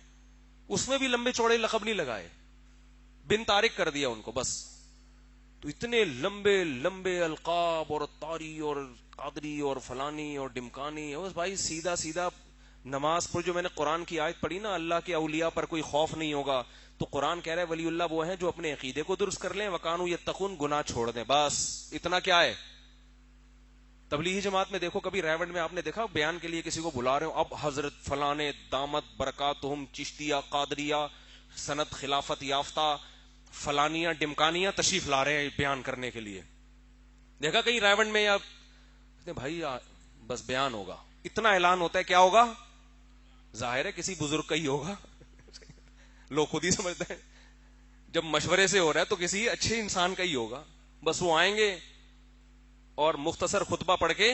اس میں بھی لمبے چوڑے لقب نہیں لگائے, بن طارق کر دیا ان کو بس. تو اتنے لمبے لمبے القاب اور طاری اور قادری اور فلانی اور ڈمکانی. بس بھائی سیدھا سیدھا نماز پر جو میں نے قرآن کی آیت پڑھی نا, اللہ کے اولیاء پر کوئی خوف نہیں ہوگا, تو قرآن کہہ رہا ہے ولی اللہ وہ ہیں جو اپنے عقیدے کو درست کر لیں, وکانوا یتقون, گناہ چھوڑ دیں. بس اتنا کیا ہے. تبلیغی جماعت میں دیکھو, کبھی ریونڈ میں آپ نے دیکھا بیان کے لیے کسی کو بلا رہے ہو, اب حضرت فلانے دامت برکاتہم چشتیہ قادریہ سند خلافت یافتہ فلانیاں ڈمکانیاں تشریف لا رہے ہیں بیان کرنے کے لیے. دیکھا کہیں ریونڈ میں, یا بھائی بس بیان ہوگا, اتنا اعلان ہوتا ہے, کیا ہوگا؟ ظاہر ہے کسی بزرگ کا ہی ہوگا, لوگ خود ہی سمجھتے ہیں. جب مشورے سے ہو رہا ہے تو کسی اچھے انسان کا ہی ہوگا. بس وہ آئیں گے اور مختصر خطبہ پڑھ کے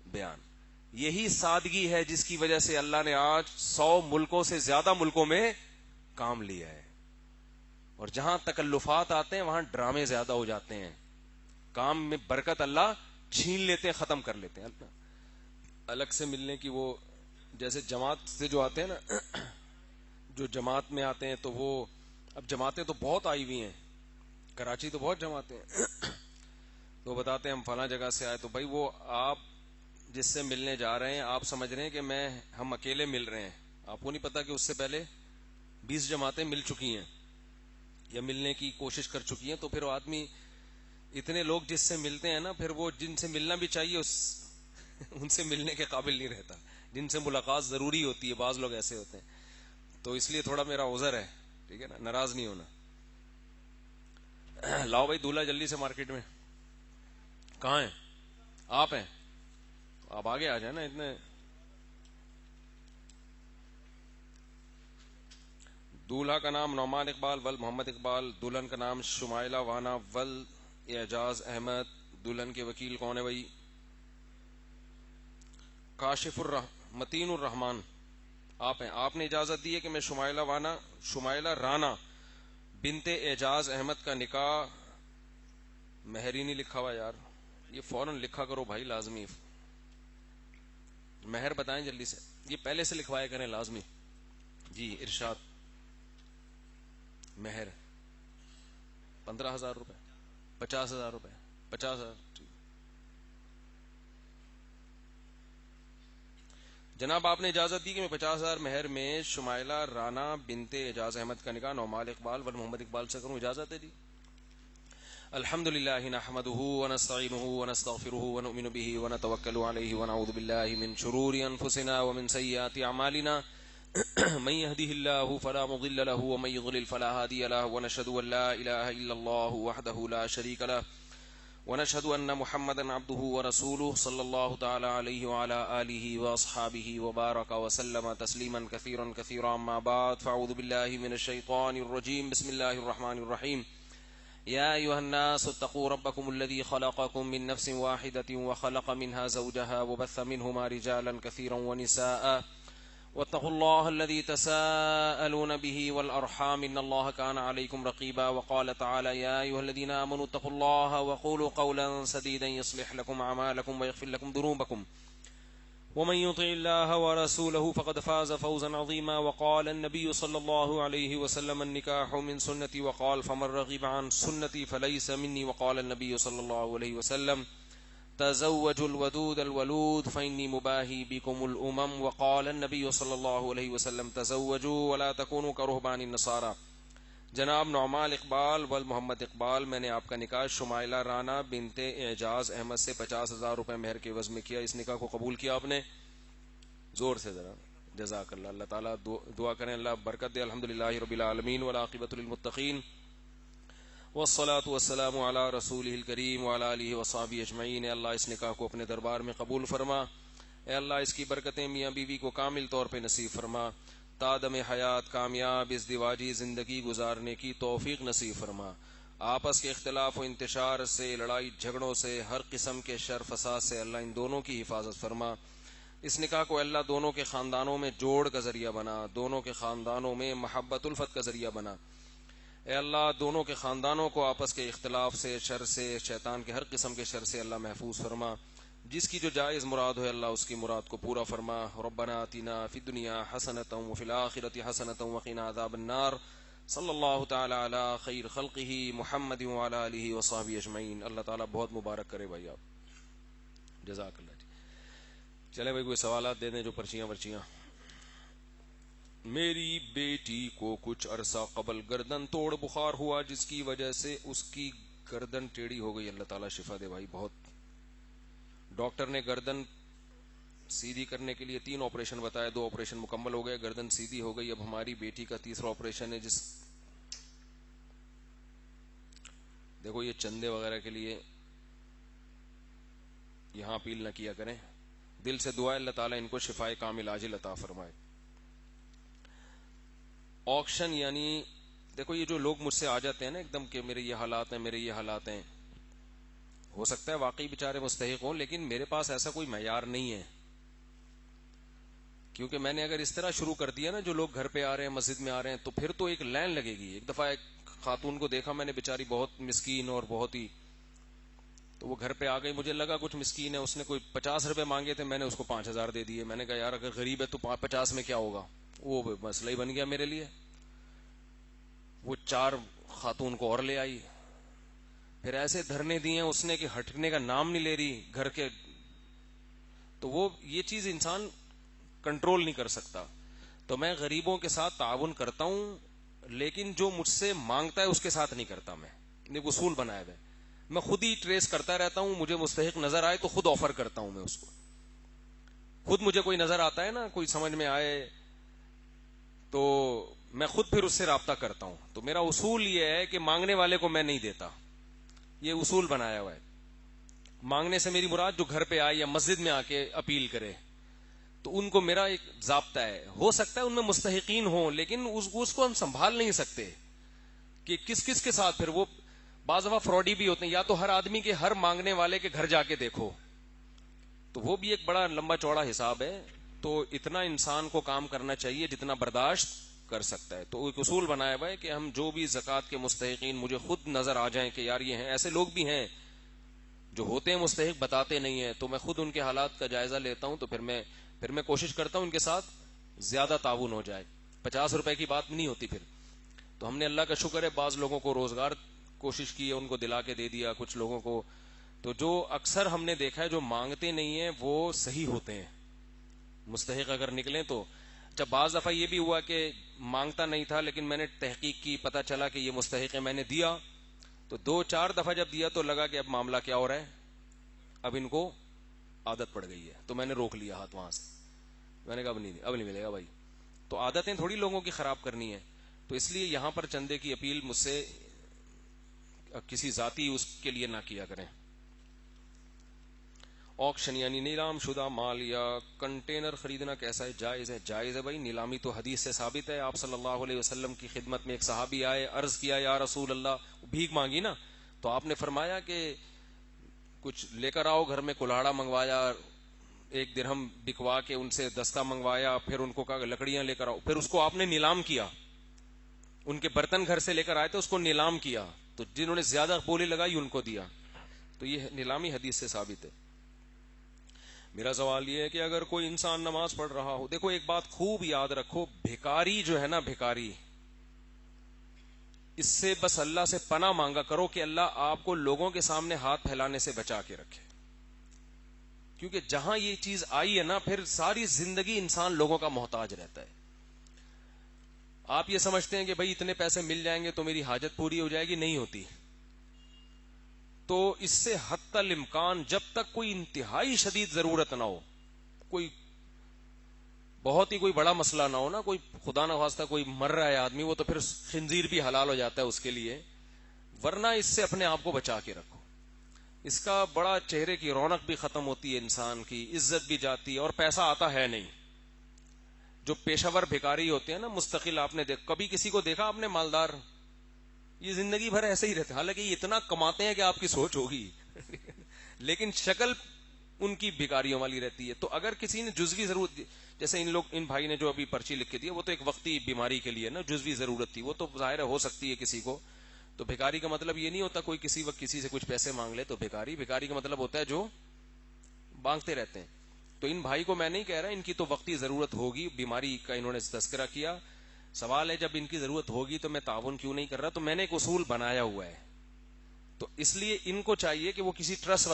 بیان. یہی سادگی ہے جس کی وجہ سے اللہ نے آج 100 ملکوں سے زیادہ ملکوں میں کام لیا ہے. اور جہاں تکلفات آتے ہیں وہاں ڈرامے زیادہ ہو جاتے ہیں, کام میں برکت اللہ چھین لیتے ہیں, ختم کر لیتے ہیں. الگ سے ملنے کی, وہ جیسے جماعت سے جو آتے ہیں نا, جو جماعت میں آتے ہیں تو وہ, اب جماعتیں تو بہت آئی ہوئی ہیں, کراچی تو بہت جماعتیں ہیں, تو بتاتے ہیں ہم فلاں جگہ سے آئے. تو بھائی وہ آپ جس سے ملنے جا رہے ہیں آپ سمجھ رہے ہیں کہ ہم اکیلے مل رہے ہیں, آپ کو نہیں پتا کہ اس سے پہلے 20 جماعتیں مل چکی ہیں یا ملنے کی کوشش کر چکی ہیں. تو پھر وہ آدمی, اتنے لوگ جس سے ملتے ہیں نا, پھر وہ جن سے ملنا بھی چاہیے ان سے ملنے کے قابل نہیں رہتا, جن سے ملاقات ضروری ہوتی ہے. بعض لوگ ایسے ہوتے ہیں, تو اس لیے تھوڑا میرا عذر ہے, ٹھیک ہے نا, ناراض نہیں ہونا. لاؤ بھائی دولہا جلدی سے مارکیٹ میں. کہاں ہیں آپ؟ ہیں آپ آگے آ جائیں نا. اتنے دولہا کا نام نعمان اقبال ول محمد اقبال, دلہن کا نام شمائلہ وانا ول اعجاز احمد. دلہن کے وکیل کون ہے بھائی؟ کاشف متین الرحمان آپ ہیں. آپ نے اجازت دی ہے کہ میں شمائلہ رانا بنت اعجاز احمد کا نکاح, مہر ہی نہیں لکھا ہوا یار, یہ فوراً لکھا کرو بھائی لازمی. مہر بتائیں جلدی سے, یہ پہلے سے لکھوایا کریں لازمی. جی ارشاد. مہر 15,000 روپے, 50,000 روپے, 50,000. جناب آپ نے اجازت دی کہ میں 50,000 مہر میں شمائلہ رانا بنت اعجاز احمد کا نکاح نعمان اقبال و محمد اقبال سے کروں, اجازت ہے جی؟ الحمد للہ نحمده ونستعینه ونستغفره ونؤمن به ونتوکل علیہ ونعوذ باللہ من شرور انفسنا ومن سیئات اعمالنا من يهده الله فلا مضل له ومن يضلل فلا هادي له ونشهد ان لا اله الا الله وحده لا شريك له ونشهد أن محمدا عبده ورسوله صلى الله تعالى عليه وعلى آله وأصحابه وبارك وسلم تسليما كثيرا كثيرا. أما بعد فأعوذ بالله من الشيطان الرجيم. بسم الله الرحمن الرحيم. يا أيها الناس اتقوا ربكم الذي خلقكم من نفس واحدة وخلق منها زوجها وبث منهما رجالا كثيرا ونساء واتقوا الله الذي تساءلون به والأرحام إن الله كان عليكم رقيبا. وقال تعالى يا أيها الذين آمنوا اتقوا الله وقولوا قولا سديدا يصلح لكم أعمالكم ويغفر لكم ذنوبكم ومن يطع الله ورسوله فقد فاز فوزا عظيما. وقال النبي صلى الله عليه وسلم النكاح من سنتي وقال فمن رغب عن سنتي فليس مني. وقال النبي صلى الله عليه وسلم تزوجوا الودود الولود فإني مباهي بكم الأمم. وقال النبي صلى الله عليه وسلم تزوجوا ولا تكونوا كرهبان النصارى. جناب نعمان اقبال ول محمد اقبال، میں نے آپ کا نکاح شمائلہ رانا بنت اعجاز احمد سے 50,000 روپے مہر کے عوض میں کیا. اس نکاح کو قبول کیا آپ نے؟ زور سے ذرا جزاک اللہ. اللہ تعالیٰ دعا کریں اللہ برکت دے. الحمدللہ رب العالمین والعاقبۃ للمتقین والصلاة والسلام علی رسولہ الکریم وعلی آلہ وصحبہ اجمعین. اے اللہ اس نکاح کو اپنے دربار میں قبول فرما. اے اللہ اس کی برکتیں میاں بیوی کو کامل طور پہ نصیب فرما. تادم حیات کامیاب ازدواجی زندگی گزارنے کی توفیق نصیب فرما. آپس کے اختلاف و انتشار سے، لڑائی جھگڑوں سے، ہر قسم کے شر فساد سے اللہ ان دونوں کی حفاظت فرما. اس نکاح کو اللہ دونوں کے خاندانوں میں جوڑ کا ذریعہ بنا، دونوں کے خاندانوں میں محبت الفت کا ذریعہ بنا. اے اللہ دونوں کے خاندانوں کو آپس کے اختلاف سے، شر سے، شیطان کے ہر قسم کے شر سے اللہ محفوظ فرما. جس کی جو جائز مراد ہو اللہ اس کی مراد کو پورا فرما. ربنا آتنا فی الدنیا حسنۃ وفی الآخرۃ حسنۃ وقنا عذاب النار. صلی اللہ تعالی علی خیر خلقہ محمد وعلی آلہ وصحبہ اجمعین. اللہ تعالیٰ بہت مبارک کرے بھائی آپ. جزاک اللہ. چلے بھائی کوئی سوالات دے دیں جو پرچیاں ورچیاں. میری بیٹی کو کچھ عرصہ قبل گردن توڑ بخار ہوا جس کی وجہ سے اس کی گردن ٹیڑھی ہو گئی. اللہ تعالیٰ شفا دے بھائی. بہت ڈاکٹر نے گردن سیدھی کرنے کے لیے 3 آپریشن بتایا، 2 آپریشن مکمل ہو گئے، گردن سیدھی ہو گئی. اب ہماری بیٹی کا تیسرا آپریشن ہے. جس دیکھو یہ چندے وغیرہ کے لیے یہاں اپیل نہ کیا کریں. دل سے دعا ہے اللہ تعالیٰ ان کو شفائے کامل عاجل عطا فرمائے. آکشن یعنی دیکھو یہ جو لوگ مجھ سے آ جاتے ہیں نا ایک دم کہ میرے یہ حالات ہیں، میرے یہ حالات ہیں، ہو سکتا ہے واقعی بیچارے مستحق ہوں، لیکن میرے پاس ایسا کوئی معیار نہیں ہے. کیونکہ میں نے اگر اس طرح شروع کر دیا نا جو لوگ گھر پہ آ رہے ہیں مسجد میں آ رہے ہیں تو پھر تو ایک لائن لگے گی. ایک دفعہ ایک خاتون کو دیکھا میں نے، بیچاری بہت مسکین اور بہت ہی، تو وہ گھر پہ آ گئی. مجھے لگا کچھ مسکین ہے، اس نے کوئی 50 روپے مانگے تھے، میں نے اس کو 5,000 دے دیے. میں نے کہا یار اگر غریب ہے تو 50 میں کیا ہوگا. وہ مسئلہ ہی بن گیا میرے لیے. وہ 4 خاتون کو اور لے آئی، پھر ایسے دھرنے دیے اس نے کہ ہٹنے کا نام نہیں لے رہی گھر کے. تو وہ یہ چیز انسان کنٹرول نہیں کر سکتا. تو میں غریبوں کے ساتھ تعاون کرتا ہوں، لیکن جو مجھ سے مانگتا ہے اس کے ساتھ نہیں کرتا. میں نے اصول بنایا ہے، میں خود ہی ٹریس کرتا رہتا ہوں. مجھے مستحق نظر آئے تو خود آفر کرتا ہوں. میں اس کو خود مجھے کوئی نظر آتا ہے نا، کوئی سمجھ میں آئے تو میں خود پھر اس سے رابطہ کرتا ہوں. تو میرا اصول یہ ہے کہ مانگنے والے کو میں نہیں دیتا. یہ اصول بنایا ہوا ہے. مانگنے سے میری مراد جو گھر پہ آئے یا مسجد میں آ کے اپیل کرے تو ان کو میرا ایک ضابطہ ہے. ہو سکتا ہے ان میں مستحقین ہوں لیکن اس کو ہم سنبھال نہیں سکتے کہ کس کس کے ساتھ. پھر وہ بعض دفعہ فراڈی بھی ہوتے ہیں. یا تو ہر آدمی کے ہر مانگنے والے کے گھر جا کے دیکھو تو وہ بھی ایک بڑا لمبا چوڑا حساب ہے. تو اتنا انسان کو کام کرنا چاہیے جتنا برداشت کر سکتا ہے. تو ایک اصول بنایا ہوا ہے کہ ہم جو بھی زکوٰۃ کے مستحقین مجھے خود نظر آ جائیں کہ یار یہ ہیں. ایسے لوگ بھی ہیں جو ہوتے ہیں مستحق بتاتے نہیں ہیں، تو میں خود ان کے حالات کا جائزہ لیتا ہوں. تو پھر میں کوشش کرتا ہوں ان کے ساتھ زیادہ تعاون ہو جائے. 50 روپے کی بات نہیں ہوتی. پھر تو ہم نے اللہ کا شکر ہے بعض لوگوں کو روزگار کوشش کی ہے، ان کو دلا کے دے دیا کچھ لوگوں کو. تو جو اکثر ہم نے دیکھا ہے جو مانگتے نہیں ہیں وہ صحیح ہوتے ہیں، مستحق اگر نکلیں تو. جب بعض دفعہ یہ بھی ہوا کہ مانگتا نہیں تھا لیکن میں نے تحقیق کی، پتہ چلا کہ یہ مستحق ہے، میں نے دیا. تو 2-4 دفعہ جب دیا تو لگا کہ اب معاملہ کیا ہو رہا ہے، اب ان کو عادت پڑ گئی ہے. تو میں نے روک لیا ہاتھ وہاں سے. میں نے کہا اب نہیں ملے گا بھائی. تو عادتیں تھوڑی لوگوں کی خراب کرنی ہے. تو اس لیے یہاں پر چندے کی اپیل مجھ سے کسی ذاتی اس کے لیے نہ کیا کریں. آکشن یعنی نیلام شدہ مال یا کنٹینر خریدنا کیسا ہے؟ جائز ہے. جائز ہے بھائی. نیلامی تو حدیث سے ثابت ہے. آپ صلی اللہ علیہ وسلم کی خدمت میں ایک صحابی آئے, عرض کیا یا رسول اللہ, بھیک مانگی نا, تو آپ نے فرمایا کہ کچھ لے کر آؤ. گھر میں کلاڑا منگوایا, 1 درہم بکوا کے ان سے دستہ منگوایا, پھر ان کو کہا لکڑیاں لے کر آؤ, پھر اس کو آپ نے نیلام کیا. ان کے برتن گھر سے لے کر آئے تھے, اس کو نیلام کیا, تو جنہوں نے زیادہ بولی لگائی ان کو دیا. تو یہ نیلامی حدیث سے ثابت ہے. میرا سوال یہ ہے کہ اگر کوئی انسان نماز پڑھ رہا ہو, دیکھو ایک بات خوب یاد رکھو, بھکاری جو ہے نا, بھکاری, اس سے بس اللہ سے پناہ مانگا کرو کہ اللہ آپ کو لوگوں کے سامنے ہاتھ پھیلانے سے بچا کے رکھے. کیونکہ جہاں یہ چیز آئی ہے نا, پھر ساری زندگی انسان لوگوں کا محتاج رہتا ہے. آپ یہ سمجھتے ہیں کہ بھئی اتنے پیسے مل جائیں گے تو میری حاجت پوری ہو جائے گی, نہیں ہوتی. تو اس سے حتی الامکان جب تک کوئی انتہائی شدید ضرورت نہ ہو, کوئی بہت ہی کوئی بڑا مسئلہ نہ ہو نا, کوئی خدا نہ خواستہ کوئی مر رہا ہے آدمی, وہ تو پھر خنزیر بھی حلال ہو جاتا ہے اس کے لیے, ورنہ اس سے اپنے آپ کو بچا کے رکھو. اس کا بڑا چہرے کی رونق بھی ختم ہوتی ہے, انسان کی عزت بھی جاتی ہے, اور پیسہ آتا ہے نہیں. جو پیشہ ور بھکاری ہوتے ہیں نا مستقل, آپ نے کبھی کسی کو دیکھا آپ نے مالدار, یہ زندگی بھر ایسے ہی رہتے, حالانکہ یہ اتنا کماتے ہیں کہ آپ کی سوچ ہوگی لیکن شکل ان کی بھکاریوں والی رہتی ہے. تو اگر کسی نے جزوی ضرورت, جیسے ان بھائی نے جو ابھی پرچی لکھ کے دی, وہ تو ایک وقتی بیماری کے لیے نا, جزوی ضرورت تھی, وہ تو ظاہر ہو سکتی ہے کسی کو. تو بھکاری کا مطلب یہ نہیں ہوتا کوئی کسی وقت کسی سے کچھ پیسے مانگ لے تو بھکاری کا مطلب ہوتا ہے جو مانگتے رہتے ہیں. تو ان بھائی کو میں نہیں کہہ رہا, ان کی تو وقتی ضرورت ہوگی, بیماری کا انہوں نے تذکرہ کیا. سوال ہے جب ان کی ضرورت ہوگی تو میں تعاون کیوں نہیں کر رہا؟ تو میں نے ایک اصول بنایا ہوا ہے, تو اس لیے ان کو چاہیے کہ وہ کسی ٹرسٹ